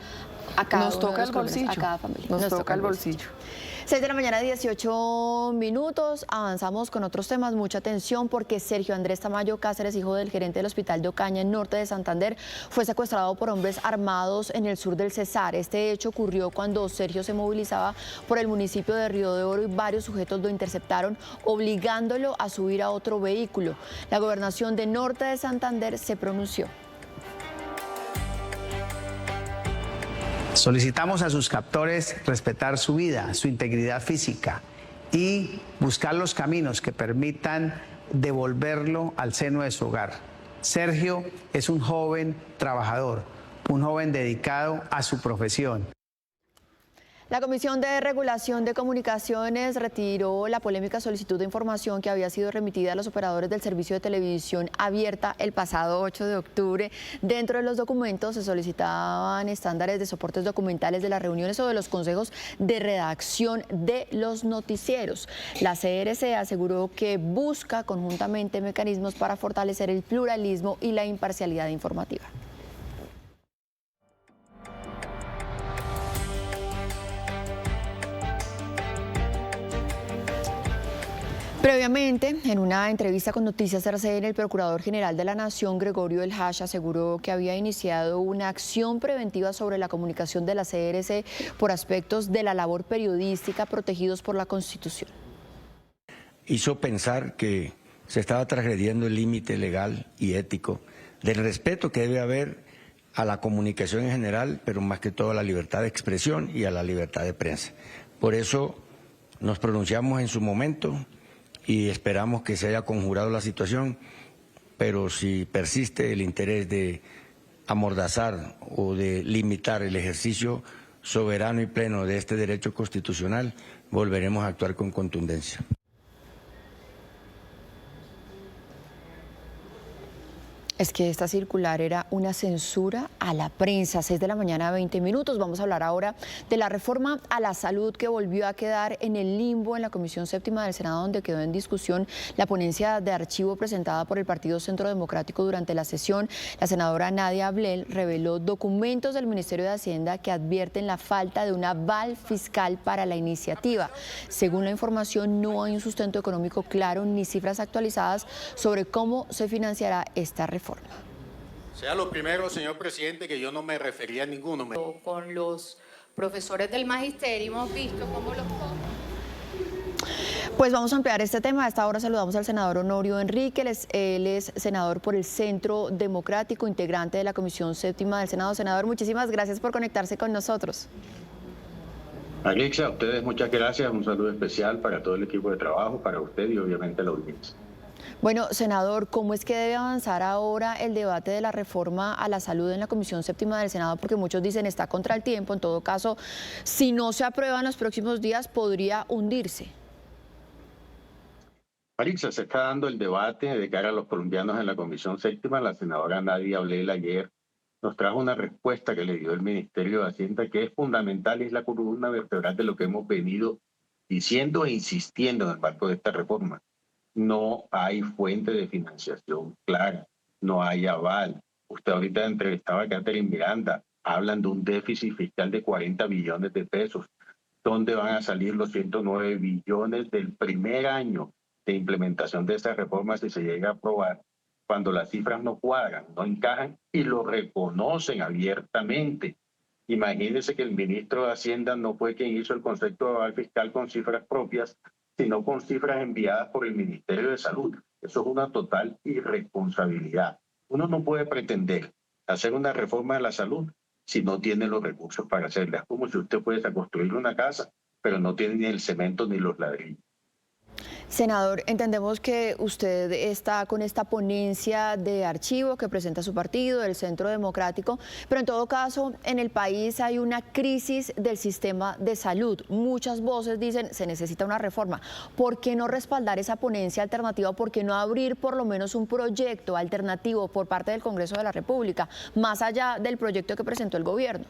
a cada uno de los colombianos, a cada familia. Nos toca el bolsillo. 6 de la mañana, 18 minutos. Avanzamos con otros temas. Mucha atención porque Sergio Andrés Tamayo Cáceres, hijo del gerente del Hospital de Ocaña, en norte de Santander, fue secuestrado por hombres armados en el sur del Cesar. Este hecho ocurrió cuando Sergio se movilizaba por el municipio de Río de Oro y varios sujetos lo interceptaron, obligándolo a subir a otro vehículo. La gobernación de norte de Santander se pronunció. Solicitamos a sus captores respetar su vida, su integridad física y buscar los caminos que permitan devolverlo al seno de su hogar. Sergio es un joven trabajador, un joven dedicado a su profesión. La Comisión de Regulación de Comunicaciones retiró la polémica solicitud de información que había sido remitida a los operadores del servicio de televisión abierta el pasado 8 de octubre. Dentro de los documentos se solicitaban estándares de soportes documentales de las reuniones o de los consejos de redacción de los noticieros. La CRC aseguró que busca conjuntamente mecanismos para fortalecer el pluralismo y la imparcialidad informativa. Previamente, en una entrevista con Noticias RCN, el Procurador General de la Nación, Gregorio El Hash, aseguró que había iniciado una acción preventiva sobre la comunicación de la CRC por aspectos de la labor periodística protegidos por la Constitución. Hizo pensar que se estaba transgrediendo el límite legal y ético del respeto que debe haber a la comunicación en general, pero más que todo a la libertad de expresión y a la libertad de prensa. Por eso nos pronunciamos en su momento y esperamos que se haya conjurado la situación, pero si persiste el interés de amordazar o de limitar el ejercicio soberano y pleno de este derecho constitucional, volveremos a actuar con contundencia. Es que esta circular era una censura a la prensa. 6 de la mañana, 20 minutos. Vamos a hablar ahora de la reforma a la salud que volvió a quedar en el limbo en la Comisión Séptima del Senado, donde quedó en discusión la ponencia de archivo presentada por el Partido Centro Democrático durante la sesión. La senadora Nadia Ablel reveló documentos del Ministerio de Hacienda que advierten la falta de un aval fiscal para la iniciativa. Según la información, no hay un sustento económico claro ni cifras actualizadas sobre cómo se financiará esta reforma. Sea lo primero, señor presidente, que yo no me refería a ninguno. Con los profesores del magisterio hemos visto cómo los... Pues vamos a ampliar este tema. A esta hora saludamos al senador Honorio Enrique. Él es senador por el Centro Democrático, integrante de la Comisión Séptima del Senado. Senador, muchísimas gracias por conectarse con nosotros. Alexa, a ustedes muchas gracias. Un saludo especial para todo el equipo de trabajo, para usted y obviamente la audiencia. Bueno, senador, ¿cómo es que debe avanzar ahora el debate de la reforma a la salud en la Comisión Séptima del Senado? Porque muchos dicen está contra el tiempo. En todo caso, si no se aprueba en los próximos días, podría hundirse. Alexa, se está dando el debate de cara a los colombianos en la Comisión Séptima. La senadora Nadia Ablel ayer nos trajo una respuesta que le dio el Ministerio de Hacienda, que es fundamental y es la columna vertebral de lo que hemos venido diciendo e insistiendo en el marco de esta reforma. No hay fuente de financiación clara, no hay aval. Usted ahorita entrevistaba a Catherine Miranda, hablan de un déficit fiscal de 40 billones de pesos. ¿Dónde van a salir los 109 billones del primer año de implementación de esta reforma si se llega a aprobar? Cuando las cifras no cuadran, no encajan y lo reconocen abiertamente. Imagínense que el ministro de Hacienda no fue quien hizo el concepto de aval fiscal con cifras propias, sino con cifras enviadas por el Ministerio de Salud. Eso es una total irresponsabilidad. Uno no puede pretender hacer una reforma de la salud si no tiene los recursos para hacerla. Es como si usted fuese a construir una casa, pero no tiene ni el cemento ni los ladrillos. Senador, entendemos que usted está con esta ponencia de archivo que presenta su partido, el Centro Democrático, pero en todo caso, en el país hay una crisis del sistema de salud. Muchas voces dicen se necesita una reforma. ¿Por qué no respaldar esa ponencia alternativa? ¿Por qué no abrir por lo menos un proyecto alternativo por parte del Congreso de la República, más allá del proyecto que presentó el gobierno?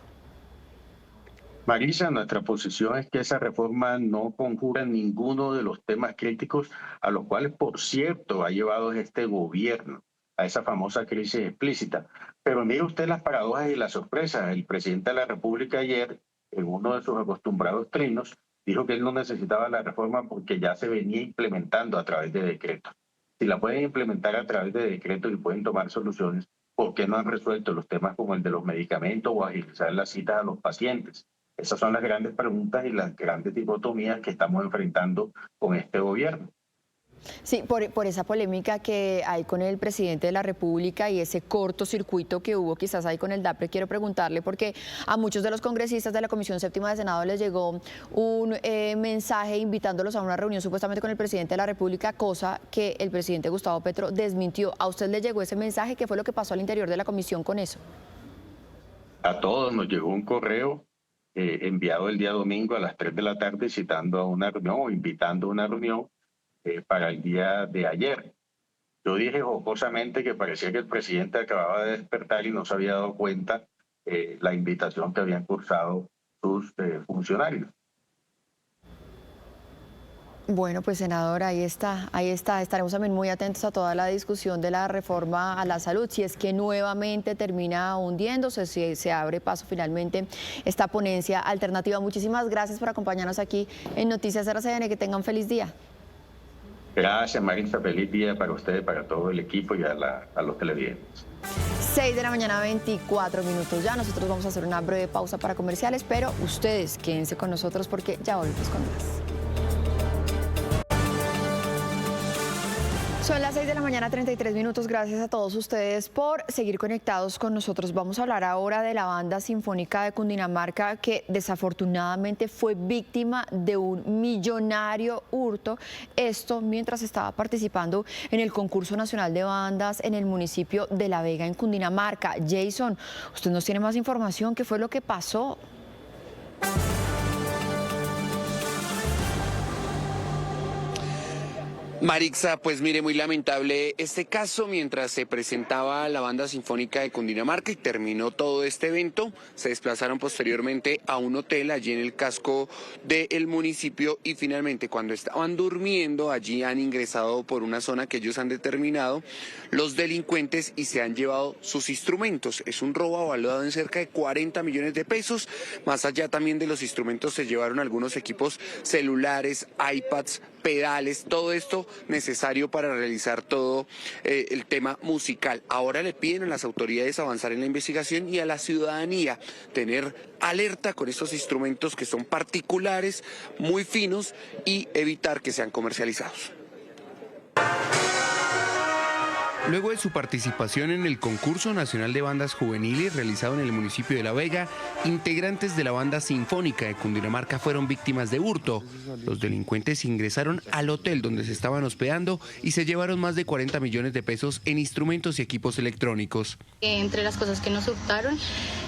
Marisa, nuestra posición es que esa reforma no conjura ninguno de los temas críticos a los cuales, por cierto, ha llevado este gobierno a esa famosa crisis explícita. Pero mire usted las paradojas y las sorpresas. El presidente de la República ayer, en uno de sus acostumbrados trinos, dijo que él no necesitaba la reforma porque ya se venía implementando a través de decretos. Si la pueden implementar a través de decretos y pueden tomar soluciones, ¿por qué no han resuelto los temas como el de los medicamentos o agilizar las citas a los pacientes? Esas son las grandes preguntas y las grandes dicotomías que estamos enfrentando con este gobierno. Sí, por esa polémica que hay con el presidente de la República y ese cortocircuito que hubo quizás ahí con el DAPRE, quiero preguntarle porque a muchos de los congresistas de la Comisión Séptima del Senado les llegó un mensaje invitándolos a una reunión supuestamente con el presidente de la República, cosa que el presidente Gustavo Petro desmintió. ¿A usted le llegó ese mensaje? ¿Qué fue lo que pasó al interior de la comisión con eso? A todos nos llegó un correo enviado el día domingo a las 3 de la tarde citando a una reunión o invitando a una reunión para el día de ayer. Yo dije jocosamente que parecía que el presidente acababa de despertar y no se había dado cuenta la invitación que habían cursado sus funcionarios. Bueno, pues senador, ahí está. Estaremos también muy atentos a toda la discusión de la reforma a la salud, si es que nuevamente termina hundiéndose, si se abre paso finalmente esta ponencia alternativa. Muchísimas gracias por acompañarnos aquí en Noticias RCN, que tengan feliz día. Gracias, Marisa, feliz día para ustedes, para todo el equipo y a los televidentes. 6 de la mañana, 24 minutos ya. Nosotros vamos a hacer una breve pausa para comerciales, pero ustedes quédense con nosotros porque ya volvemos con más. Son las 6 de la mañana, 33 minutos. Gracias a todos ustedes por seguir conectados con nosotros. Vamos a hablar ahora de la Banda Sinfónica de Cundinamarca, que desafortunadamente fue víctima de un millonario hurto. Esto mientras estaba participando en el concurso nacional de bandas en el municipio de La Vega, en Cundinamarca. Jason, usted nos tiene más información. ¿Qué fue lo que pasó? Marixa, pues mire, muy lamentable este caso. Mientras se presentaba la banda sinfónica de Cundinamarca y terminó todo este evento, se desplazaron posteriormente a un hotel allí en el casco del municipio y finalmente cuando estaban durmiendo allí han ingresado por una zona que ellos han determinado los delincuentes y se han llevado sus instrumentos. Es un robo evaluado en cerca de 40 millones de pesos. Más allá también de los instrumentos se llevaron algunos equipos celulares, iPads, pedales, todo esto necesario para realizar todo el tema musical. Ahora le piden a las autoridades avanzar en la investigación y a la ciudadanía tener alerta con estos instrumentos que son particulares, muy finos y evitar que sean comercializados. Luego de su participación en el concurso nacional de bandas juveniles realizado en el municipio de La Vega, integrantes de la banda sinfónica de Cundinamarca fueron víctimas de hurto. Los delincuentes ingresaron al hotel donde se estaban hospedando y se llevaron más de 40 millones de pesos en instrumentos y equipos electrónicos. Entre las cosas que nos hurtaron,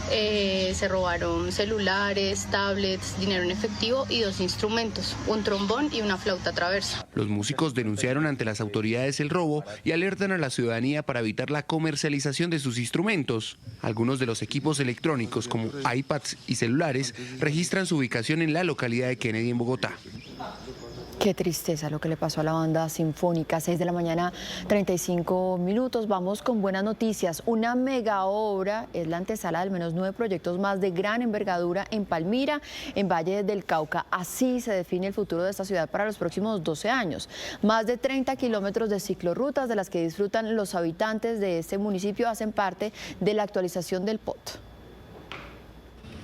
se robaron celulares, tablets, dinero en efectivo y 2 instrumentos, un trombón y una flauta traversa. Los músicos denunciaron ante las autoridades el robo y alertan a la ciudadanía para evitar la comercialización de sus instrumentos. Algunos de los equipos electrónicos, como iPads y celulares, registran su ubicación en la localidad de Kennedy, en Bogotá. Qué tristeza lo que le pasó a la banda sinfónica. 6 de la mañana, 35 minutos. Vamos con buenas noticias. Una mega obra es la antesala de al menos 9 proyectos más de gran envergadura en Palmira, en Valle del Cauca. Así se define el futuro de esta ciudad para los próximos 12 años. Más de 30 kilómetros de ciclorrutas de las que disfrutan los habitantes de este municipio hacen parte de la actualización del POT.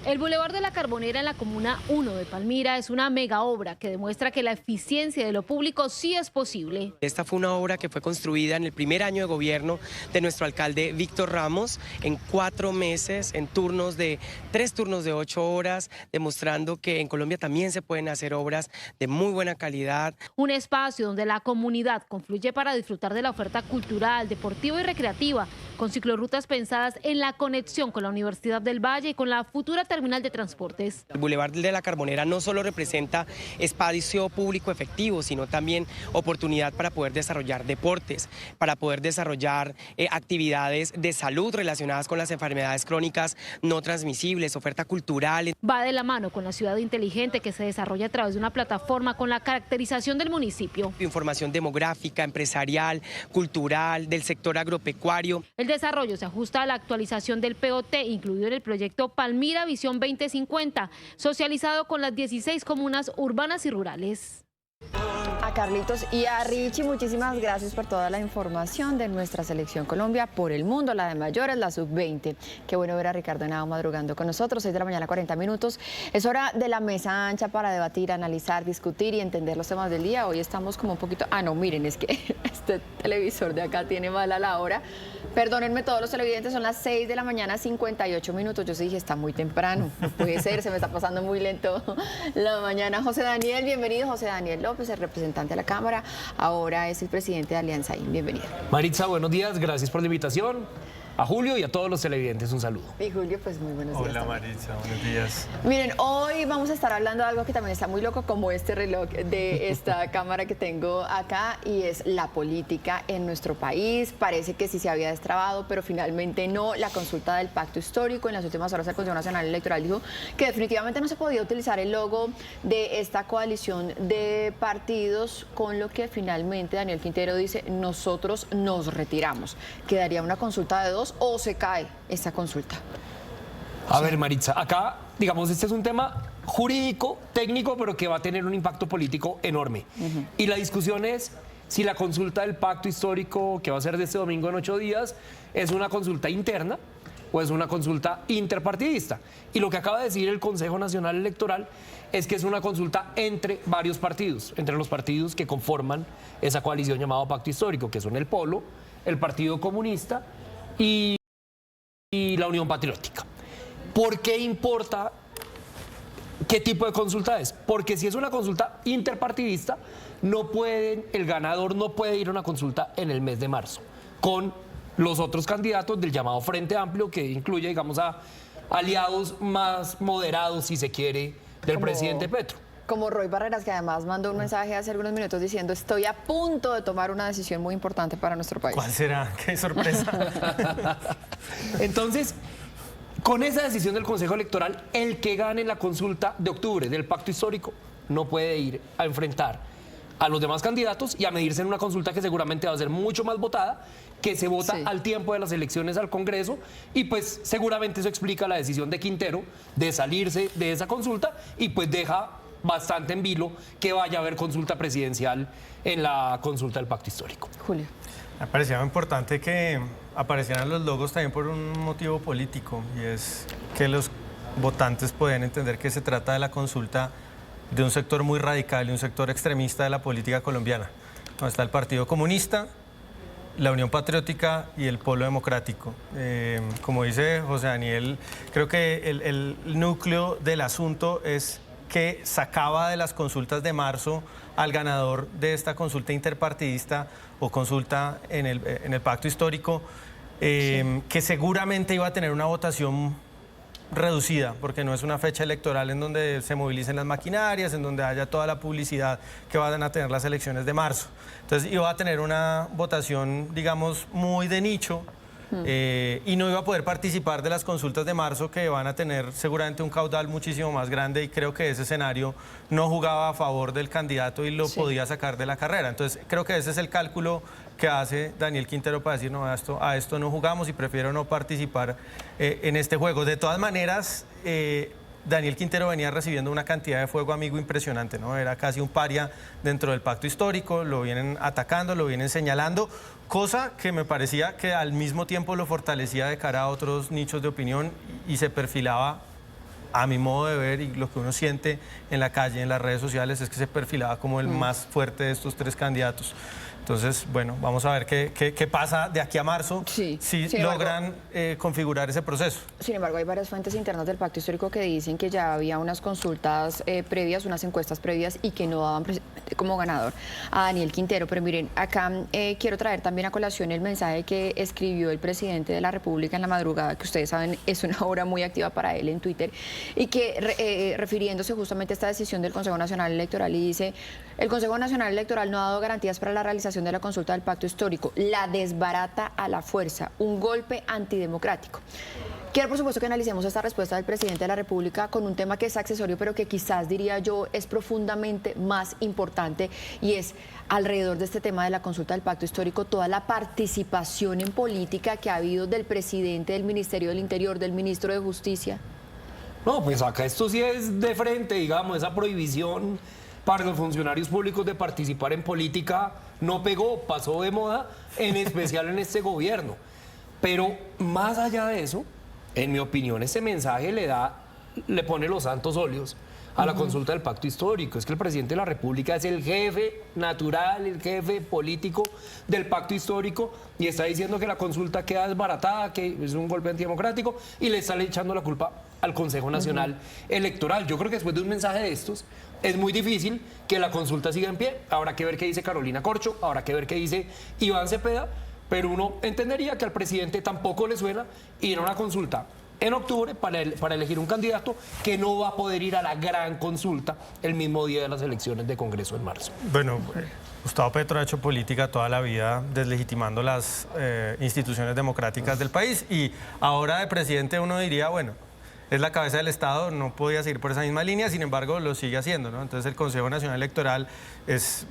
El Boulevard de la Carbonera en la Comuna 1 de Palmira es una mega obra que demuestra que la eficiencia de lo público sí es posible. Esta fue una obra que fue construida en el primer año de gobierno de nuestro alcalde Víctor Ramos, en 4 meses, en 3 turnos de 8 horas, demostrando que en Colombia también se pueden hacer obras de muy buena calidad. Un espacio donde la comunidad confluye para disfrutar de la oferta cultural, deportiva y recreativa, con ciclorrutas pensadas en la conexión con la Universidad del Valle y con la futura terminal de transportes. El Boulevard de la Carbonera no solo representa espacio público efectivo, sino también oportunidad para poder desarrollar deportes, para poder desarrollar actividades de salud relacionadas con las enfermedades crónicas no transmisibles, oferta cultural. Va de la mano con la ciudad inteligente que se desarrolla a través de una plataforma con la caracterización del municipio. Información demográfica, empresarial, cultural, del sector agropecuario. El desarrollo se ajusta a la actualización del POT, incluido en el proyecto Palmira Visión 2050, socializado con las 16 comunas urbanas y rurales. A Carlitos y a Richie, muchísimas gracias por toda la información de nuestra selección Colombia por el mundo, la de mayores, la sub-20. Qué bueno ver a Ricardo Henao madrugando con nosotros, 6 de la mañana, 40 minutos. Es hora de la mesa ancha para debatir, analizar, discutir y entender los temas del día. Hoy estamos como un poquito... Ah, no, miren, es que este televisor de acá tiene mala la hora. Perdónenme todos los televidentes, son las 6 de la mañana, 58 minutos. Yo sí dije, está muy temprano, no puede ser, se me está pasando muy lento la mañana. José Daniel, bienvenido. José Daniel López, el representante de la Cámara, ahora es el presidente de Alianza IN. Bienvenido. Maritza, buenos días, gracias por la invitación. A Julio y a todos los televidentes un saludo. Y Julio, pues muy buenos días. Hola Maritza, buenos días. Miren, hoy vamos a estar hablando de algo que también está muy loco, como este reloj de esta cámara que tengo acá, y es la política en nuestro país. Parece que sí se había destrabado, pero finalmente no. La consulta del pacto histórico en las últimas horas del Consejo Nacional Electoral dijo que definitivamente no se podía utilizar el logo de esta coalición de partidos, con lo que finalmente Daniel Quintero dice, nosotros nos retiramos. Quedaría una consulta de 2 o se cae esta consulta. A ver, Maritza, acá, digamos, este es un tema jurídico, técnico, pero que va a tener un impacto político enorme. Y la discusión es si la consulta del pacto histórico, que va a ser de este domingo en 8 días, es una consulta interna o es una consulta interpartidista. Y lo que acaba de decir el Consejo Nacional Electoral es que es una consulta entre varios partidos, entre los partidos que conforman esa coalición llamada pacto histórico, que son el Polo, el Partido Comunista y la Unión Patriótica. ¿Por qué importa qué tipo de consulta es? Porque si es una consulta interpartidista, el ganador no puede ir a una consulta en el mes de marzo con los otros candidatos del llamado Frente Amplio, que incluye, digamos, a aliados más moderados, si se quiere, del presidente Petro. Como Roy Barreras, que además mandó un mensaje hace algunos minutos diciendo: estoy a punto de tomar una decisión muy importante para nuestro país. ¿Cuál será? ¡Qué sorpresa! Entonces, con esa decisión del Consejo Electoral, el que gane la consulta de octubre del pacto histórico no puede ir a enfrentar a los demás candidatos y a medirse en una consulta que seguramente va a ser mucho más votada, que se vota al tiempo de las elecciones al Congreso, y pues seguramente eso explica la decisión de Quintero de salirse de esa consulta y pues deja bastante en vilo que vaya a haber consulta presidencial en la consulta del pacto histórico. Julio. Me parecía importante que aparecieran los logos también por un motivo político, y es que los votantes pueden entender que se trata de la consulta de un sector muy radical y un sector extremista de la política colombiana, donde está el Partido Comunista, la Unión Patriótica y el Polo Democrático. Como dice José Daniel, creo que el núcleo del asunto es que sacaba de las consultas de marzo al ganador de esta consulta interpartidista o consulta en el pacto histórico, que seguramente iba a tener una votación reducida, porque no es una fecha electoral en donde se movilicen las maquinarias, en donde haya toda la publicidad que van a tener las elecciones de marzo. Entonces iba a tener una votación, digamos, muy de nicho, y no iba a poder participar de las consultas de marzo, que van a tener seguramente un caudal muchísimo más grande, y creo que ese escenario no jugaba a favor del candidato y lo podía sacar de la carrera. Entonces creo que ese es el cálculo que hace Daniel Quintero para decir: no, a esto no jugamos y prefiero no participar en este juego. De todas maneras, Daniel Quintero venía recibiendo una cantidad de fuego amigo impresionante, ¿no? Era casi un paria dentro del pacto histórico, lo vienen atacando, lo vienen señalando, cosa que me parecía que al mismo tiempo lo fortalecía de cara a otros nichos de opinión, y se perfilaba, a mi modo de ver, y lo que uno siente en la calle, en las redes sociales, es que se perfilaba como el más fuerte de estos tres candidatos. Entonces, bueno, vamos a ver qué pasa de aquí a marzo, si logran configurar ese proceso. Sin embargo, hay varias fuentes internas del pacto histórico que dicen que ya había unas consultas previas, unas encuestas previas, y que no daban como ganador a Daniel Quintero. Pero miren, acá quiero traer también a colación el mensaje que escribió el presidente de la República en la madrugada, que ustedes saben es una hora muy activa para él en Twitter, y que refiriéndose justamente a esta decisión del Consejo Nacional Electoral, y dice: el Consejo Nacional Electoral no ha dado garantías para la realización de la consulta del pacto histórico, la desbarata a la fuerza, un golpe antidemocrático. Quiero, por supuesto, que analicemos esta respuesta del presidente de la República con un tema que es accesorio, pero que quizás, diría yo, es profundamente más importante, y es alrededor de este tema de la consulta del pacto histórico, toda la participación en política que ha habido del presidente, del Ministerio del Interior, del ministro de Justicia. No, pues acá esto sí es de frente, digamos, esa prohibición para los funcionarios públicos de participar en política no pegó, pasó de moda, en especial en este gobierno. Pero más allá de eso, en mi opinión, ese mensaje le pone los santos óleos a la consulta del pacto histórico. Es que el presidente de la República es el jefe natural, el jefe político del pacto histórico, y está diciendo que la consulta queda desbaratada, que es un golpe antidemocrático, y le está echando la culpa al Consejo Nacional Electoral. Yo creo que después de un mensaje de estos es muy difícil que la consulta siga en pie. Habrá que ver qué dice Carolina Corcho, habrá que ver qué dice Iván Cepeda, pero uno entendería que al presidente tampoco le suena ir a una consulta en octubre para elegir un candidato que no va a poder ir a la gran consulta el mismo día de las elecciones de Congreso en marzo. Bueno, Gustavo Petro ha hecho política toda la vida deslegitimando las instituciones democráticas del país, y ahora de presidente uno diría, bueno, es la cabeza del Estado, no podía seguir por esa misma línea, sin embargo lo sigue haciendo, ¿no? Entonces el Consejo Nacional Electoral es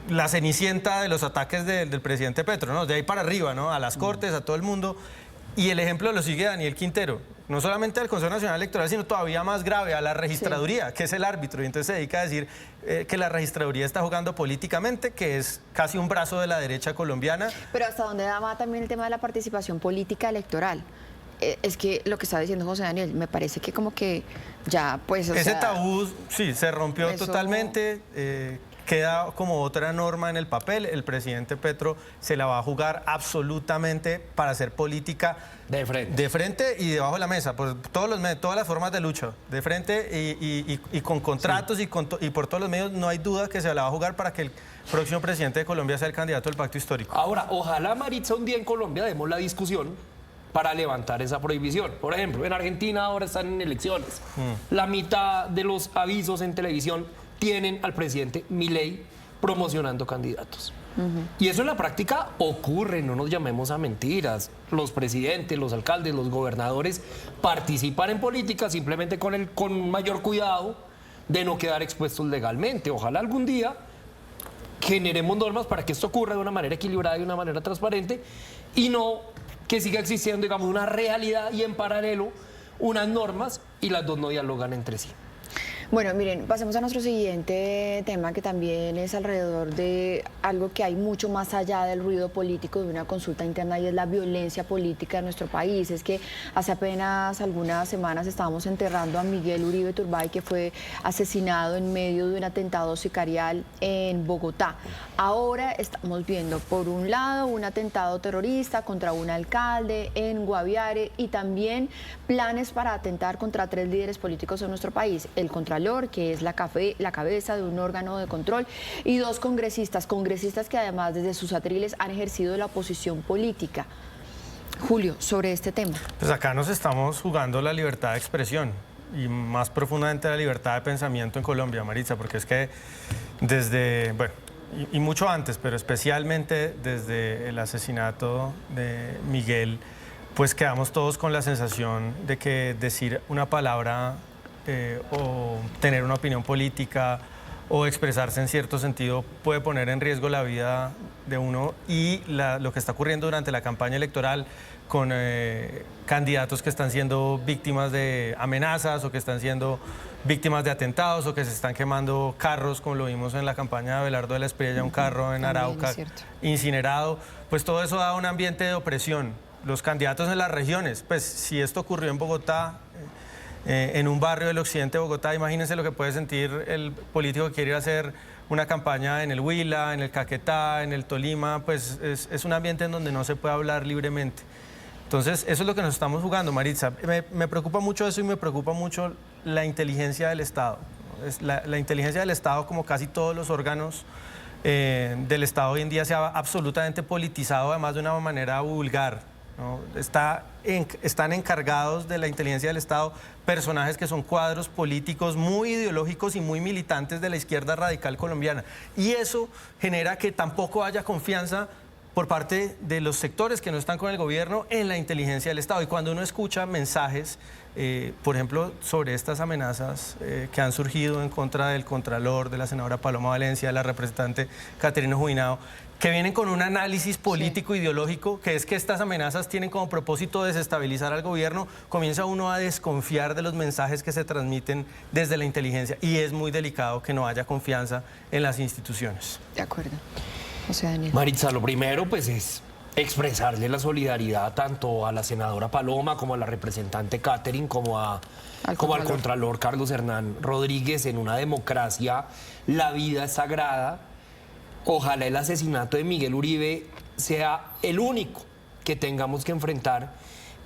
la cenicienta de los ataques del presidente Petro, ¿no? De ahí para arriba, ¿no? A las Cortes, a todo el mundo. Y el ejemplo lo sigue Daniel Quintero, no solamente al Consejo Nacional Electoral, sino todavía más grave, a la registraduría, que es el árbitro. Y entonces se dedica a decir que la registraduría está jugando políticamente, que es casi un brazo de la derecha colombiana. Pero ¿hasta dónde va también el tema de la participación política electoral? Es que lo que está diciendo José Daniel, me parece que como que ya, pues, ese tabú, sí, se rompió totalmente. Queda como otra norma en el papel. El presidente Petro se la va a jugar absolutamente para hacer política de frente y debajo de la mesa, por todas las formas de lucha, de frente y con contratos, y por todos los medios. No hay duda que se la va a jugar para que el próximo presidente de Colombia sea el candidato del pacto histórico. Ahora, ojalá, Maritza, un día en Colombia demos la discusión para levantar esa prohibición. Por ejemplo, en Argentina ahora están en elecciones. La mitad de los avisos en televisión tienen al presidente Milei promocionando candidatos. Y eso en la práctica ocurre, no nos llamemos a mentiras. Los presidentes, los alcaldes, los gobernadores participan en política simplemente con mayor cuidado de no quedar expuestos legalmente. Ojalá algún día generemos normas para que esto ocurra de una manera equilibrada y de una manera transparente y no que siga existiendo, digamos, una realidad y en paralelo unas normas y las dos no dialogan entre sí. Bueno, miren, pasemos a nuestro siguiente tema, que también es alrededor de algo que hay mucho más allá del ruido político de una consulta interna, y es la violencia política de nuestro país. Es que hace apenas algunas semanas estábamos enterrando a Miguel Uribe Turbay, que fue asesinado en medio de un atentado sicarial en Bogotá. Ahora estamos viendo, por un lado, un atentado terrorista contra un alcalde en Guaviare y también planes para atentar contra 3 líderes políticos en nuestro país: el Contralor, que es la cabeza de un órgano de control, y 2 congresistas que además desde sus atriles han ejercido la oposición política. Julio, sobre este tema. Pues acá nos estamos jugando la libertad de expresión y más profundamente la libertad de pensamiento en Colombia, Maritza, porque es que desde, bueno, y mucho antes, pero especialmente desde el asesinato de Miguel, pues quedamos todos con la sensación de que decir una palabra o tener una opinión política o expresarse en cierto sentido puede poner en riesgo la vida de uno, y lo que está ocurriendo durante la campaña electoral con candidatos que están siendo víctimas de amenazas o que están siendo víctimas de atentados o que se están quemando carros, como lo vimos en la campaña de Abelardo de la Espriella, un carro en Arauca incinerado, pues todo eso da un ambiente de opresión. Los candidatos en las regiones, pues si esto ocurrió en Bogotá, en un barrio del occidente de Bogotá, imagínense lo que puede sentir el político que quiere ir a hacer una campaña en el Huila, en el Caquetá, en el Tolima. Pues es un ambiente en donde no se puede hablar libremente. Entonces, eso es lo que nos estamos jugando, Maritza. Me preocupa mucho eso, y me preocupa mucho la inteligencia del Estado. La inteligencia del Estado, como casi todos los órganos del Estado hoy en día, se ha absolutamente politizado, además de una manera vulgar, ¿no? Están encargados de la inteligencia del Estado personajes que son cuadros políticos muy ideológicos y muy militantes de la izquierda radical colombiana. Y eso genera que tampoco haya confianza por parte de los sectores que no están con el gobierno en la inteligencia del Estado. Y cuando uno escucha mensajes, por ejemplo, sobre estas amenazas que han surgido en contra del Contralor, de la senadora Paloma Valencia, de la representante Caterina Jubinado, que vienen con un análisis político ideológico, que es que estas amenazas tienen como propósito desestabilizar al gobierno, comienza uno a desconfiar de los mensajes que se transmiten desde la inteligencia, y es muy delicado que no haya confianza en las instituciones. De acuerdo. O sea, Daniel. Maritza, lo primero pues es expresarle la solidaridad tanto a la senadora Paloma como a la representante Catherine como al Contralor Carlos Hernán Rodríguez. En una democracia la vida es sagrada. Ojalá el asesinato de Miguel Uribe sea el único que tengamos que enfrentar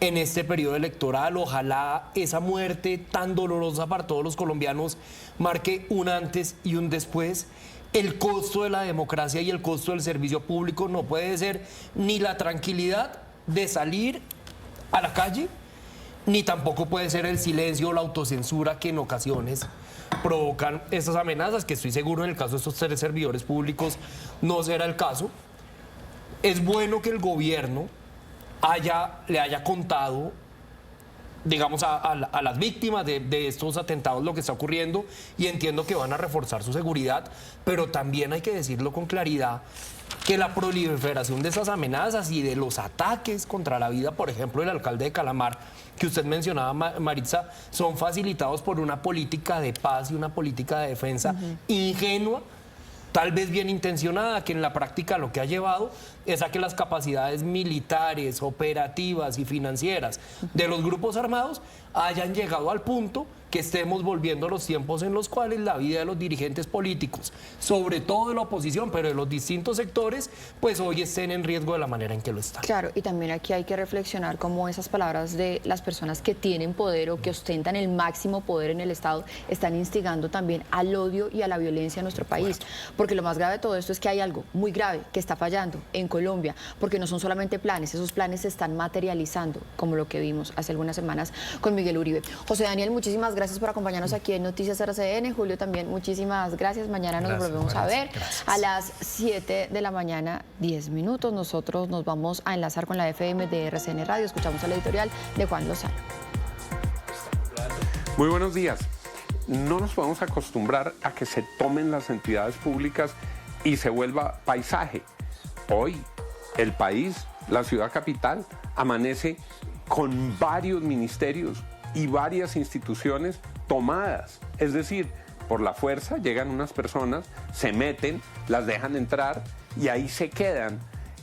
en este periodo electoral. Ojalá esa muerte tan dolorosa para todos los colombianos marque un antes y un después. El costo de la democracia y el costo del servicio público no puede ser ni la tranquilidad de salir a la calle, ni tampoco puede ser el silencio o la autocensura que en ocasiones provocan estas amenazas, que estoy seguro en el caso de estos 3 servidores públicos no será el caso. Es bueno que el gobierno le haya contado, digamos, a las víctimas de estos atentados lo que está ocurriendo, y entiendo que van a reforzar su seguridad, pero también hay que decirlo con claridad que la proliferación de esas amenazas y de los ataques contra la vida, por ejemplo, del alcalde de Calamar, que usted mencionaba, Maritza, son facilitados por una política de paz y una política de defensa ingenua, tal vez bien intencionada, que en la práctica lo que ha llevado es a que las capacidades militares, operativas y financieras de los grupos armados hayan llegado al punto que estemos volviendo a los tiempos en los cuales la vida de los dirigentes políticos, sobre todo de la oposición, pero de los distintos sectores, pues hoy estén en riesgo de la manera en que lo están. Claro, y también aquí hay que reflexionar cómo esas palabras de las personas que tienen poder o que ostentan el máximo poder en el Estado están instigando también al odio y a la violencia en nuestro país. Porque lo más grave de todo esto es que hay algo muy grave que está fallando en Colombia, porque no son solamente planes, esos planes se están materializando, como lo que vimos hace algunas semanas con Miguel Uribe. José Daniel, muchísimas gracias gracias por acompañarnos aquí en Noticias RCN. Julio, también muchísimas gracias. Mañana nos volvemos a ver a las 7 de la mañana, 10 minutos. Nosotros nos vamos a enlazar con la FM de RCN Radio. Escuchamos el editorial de Juan Lozano. Muy buenos días. No nos podemos acostumbrar a que se tomen las entidades públicas y se vuelva paisaje. Hoy, el país, la ciudad capital, amanece con varios ministerios y varias instituciones tomadas. Es decir, por la fuerza llegan unas personas, se meten, las dejan entrar y ahí se quedan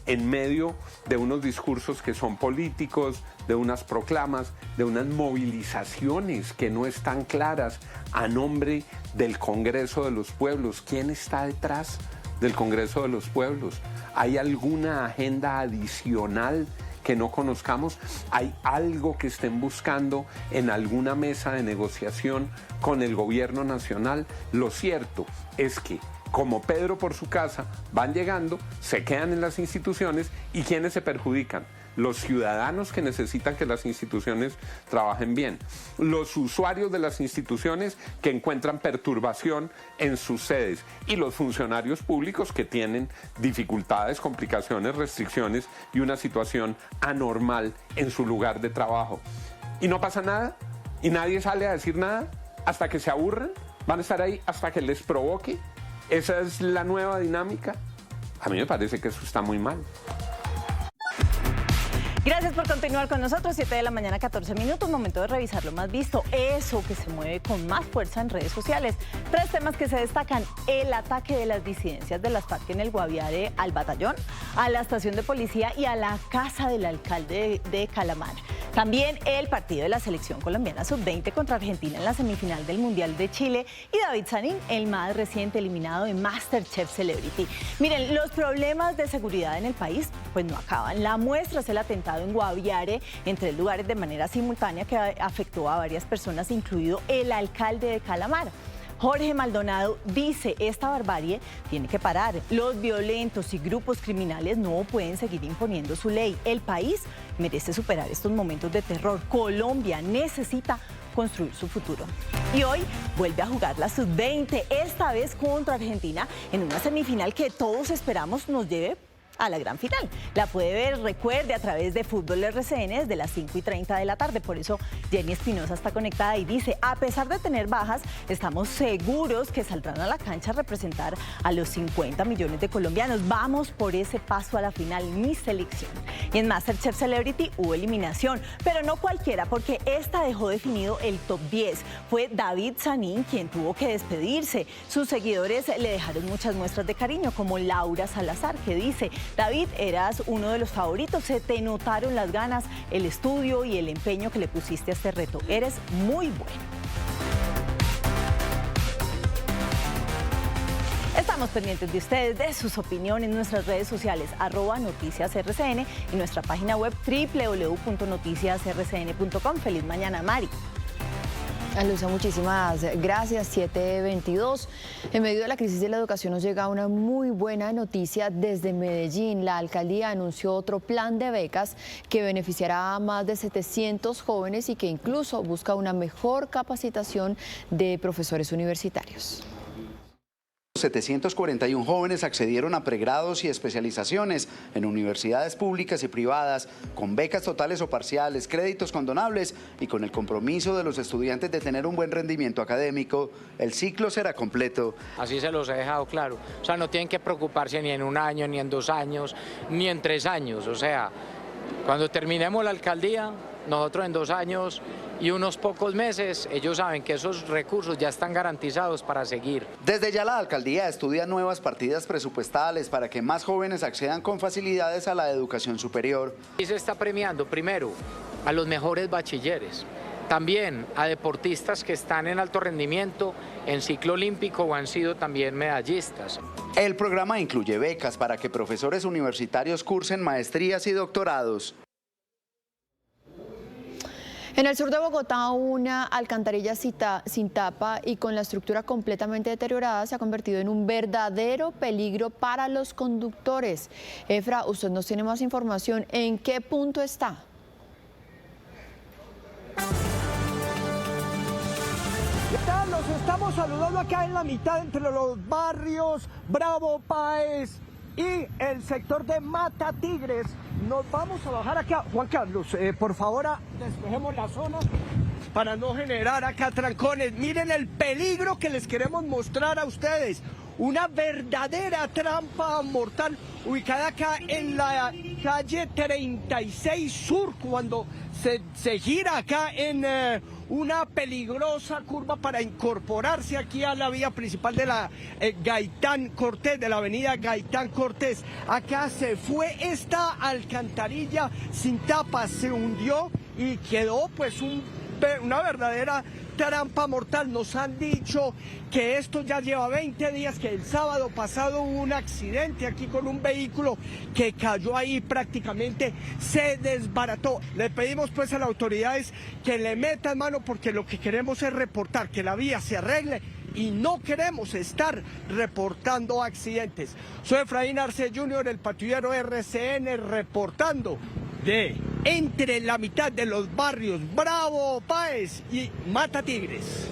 en medio de unos discursos que son políticos, de unas proclamas, de unas movilizaciones que no están claras a nombre del Congreso de los Pueblos. ¿Quién está detrás del Congreso de los Pueblos? ¿Hay alguna agenda adicional que no conozcamos? ¿Hay algo que estén buscando en alguna mesa de negociación con el gobierno nacional? Lo cierto es que, como Pedro por su casa, van llegando, se quedan en las instituciones y ¿quiénes se perjudican? Los ciudadanos que necesitan que las instituciones trabajen bien, los usuarios de las instituciones que encuentran perturbación en sus sedes y los funcionarios públicos que tienen dificultades, complicaciones, restricciones y una situación anormal en su lugar de trabajo. Y no pasa nada y nadie sale a decir nada hasta que se aburran, van a estar ahí hasta que les provoque. Esa es la nueva dinámica. A mí me parece que eso está muy mal. Gracias por continuar con nosotros. 7 de la mañana, 14 minutos. Momento de revisar lo más visto. Eso que se mueve con más fuerza en redes sociales. 3 temas que se destacan: el ataque de las disidencias de las FARC en el Guaviare al batallón, a la estación de policía y a la casa del alcalde de Calamar. También el partido de la selección colombiana sub-20 contra Argentina en la semifinal del Mundial de Chile y David Sanín, el más reciente eliminado de MasterChef Celebrity. Miren, los problemas de seguridad en el país pues no acaban. La muestra es el atentado en Guaviare en 3 lugares de manera simultánea que afectó a varias personas, incluido el alcalde de Calamar. Jorge Maldonado dice: esta barbarie tiene que parar. Los violentos y grupos criminales no pueden seguir imponiendo su ley. El país merece superar estos momentos de terror. Colombia necesita construir su futuro. Y hoy vuelve a jugar la sub-20, esta vez contra Argentina, en una semifinal que todos esperamos nos lleve a la gran final. La puede ver, recuerde, a través de Fútbol RCN desde las 5:30 de la tarde. Por eso Jenny Espinosa está conectada y dice: a pesar de tener bajas, estamos seguros que saldrán a la cancha a representar a los 50 millones de colombianos. Vamos por ese paso a la final, mi selección. Y en MasterChef Celebrity hubo eliminación, pero no cualquiera, porque esta dejó definido el top 10. Fue David Sanín quien tuvo que despedirse. Sus seguidores le dejaron muchas muestras de cariño, como Laura Salazar, que dice: David, eras uno de los favoritos, se te notaron las ganas, el estudio y el empeño que le pusiste a este reto. Eres muy bueno. Estamos pendientes de ustedes, de sus opiniones en nuestras redes sociales, @noticiasrcn y nuestra página web www.noticiasrcn.com. Feliz mañana, Mari. Luisa, muchísimas gracias. 7:22. En medio de la crisis de la educación nos llega una muy buena noticia desde Medellín. La alcaldía anunció otro plan de becas que beneficiará a más de 700 jóvenes y que incluso busca una mejor capacitación de profesores universitarios. 741 jóvenes accedieron a pregrados y especializaciones en universidades públicas y privadas, con becas totales o parciales, créditos condonables y con el compromiso de los estudiantes de tener un buen rendimiento académico. El ciclo será completo. Así se los he dejado claro. O sea, no tienen que preocuparse ni en 1 año, ni en 2 años, ni en 3 años. O sea, cuando terminemos la alcaldía, nosotros en 2 años y unos pocos meses, ellos saben que esos recursos ya están garantizados para seguir. Desde ya la alcaldía estudia nuevas partidas presupuestales para que más jóvenes accedan con facilidades a la educación superior. Y se está premiando primero a los mejores bachilleres, también a deportistas que están en alto rendimiento, en ciclo olímpico o han sido también medallistas. El programa incluye becas para que profesores universitarios cursen maestrías y doctorados. En el sur de Bogotá, una alcantarilla sin tapa y con la estructura completamente deteriorada se ha convertido en un verdadero peligro para los conductores. Efra, usted nos tiene más información. ¿En qué punto está? estamos saludando acá en la mitad entre los barrios Bravo Páez y el sector de Mata Tigres. Nos vamos a bajar acá. Juan Carlos, por favor, despejemos la zona para no generar acá trancones. Miren el peligro que les queremos mostrar a ustedes. Una verdadera trampa mortal ubicada acá en la calle 36 Sur, cuando se gira acá en una peligrosa curva para incorporarse aquí a la vía principal de la Gaitán Cortés, de la avenida Gaitán Cortés. Acá se fue esta alcantarilla sin tapa, se hundió y quedó pues una verdadera trampa mortal. Nos han dicho que esto ya lleva 20 días, que el sábado pasado hubo un accidente aquí con un vehículo que cayó ahí, prácticamente se desbarató. Le pedimos pues a las autoridades que le metan mano, porque lo que queremos es reportar, que la vía se arregle y no queremos estar reportando accidentes. Soy Efraín Arce Jr., el patrullero RCN, reportando de entre la mitad de los barrios Bravo Páez y Mata Tigres.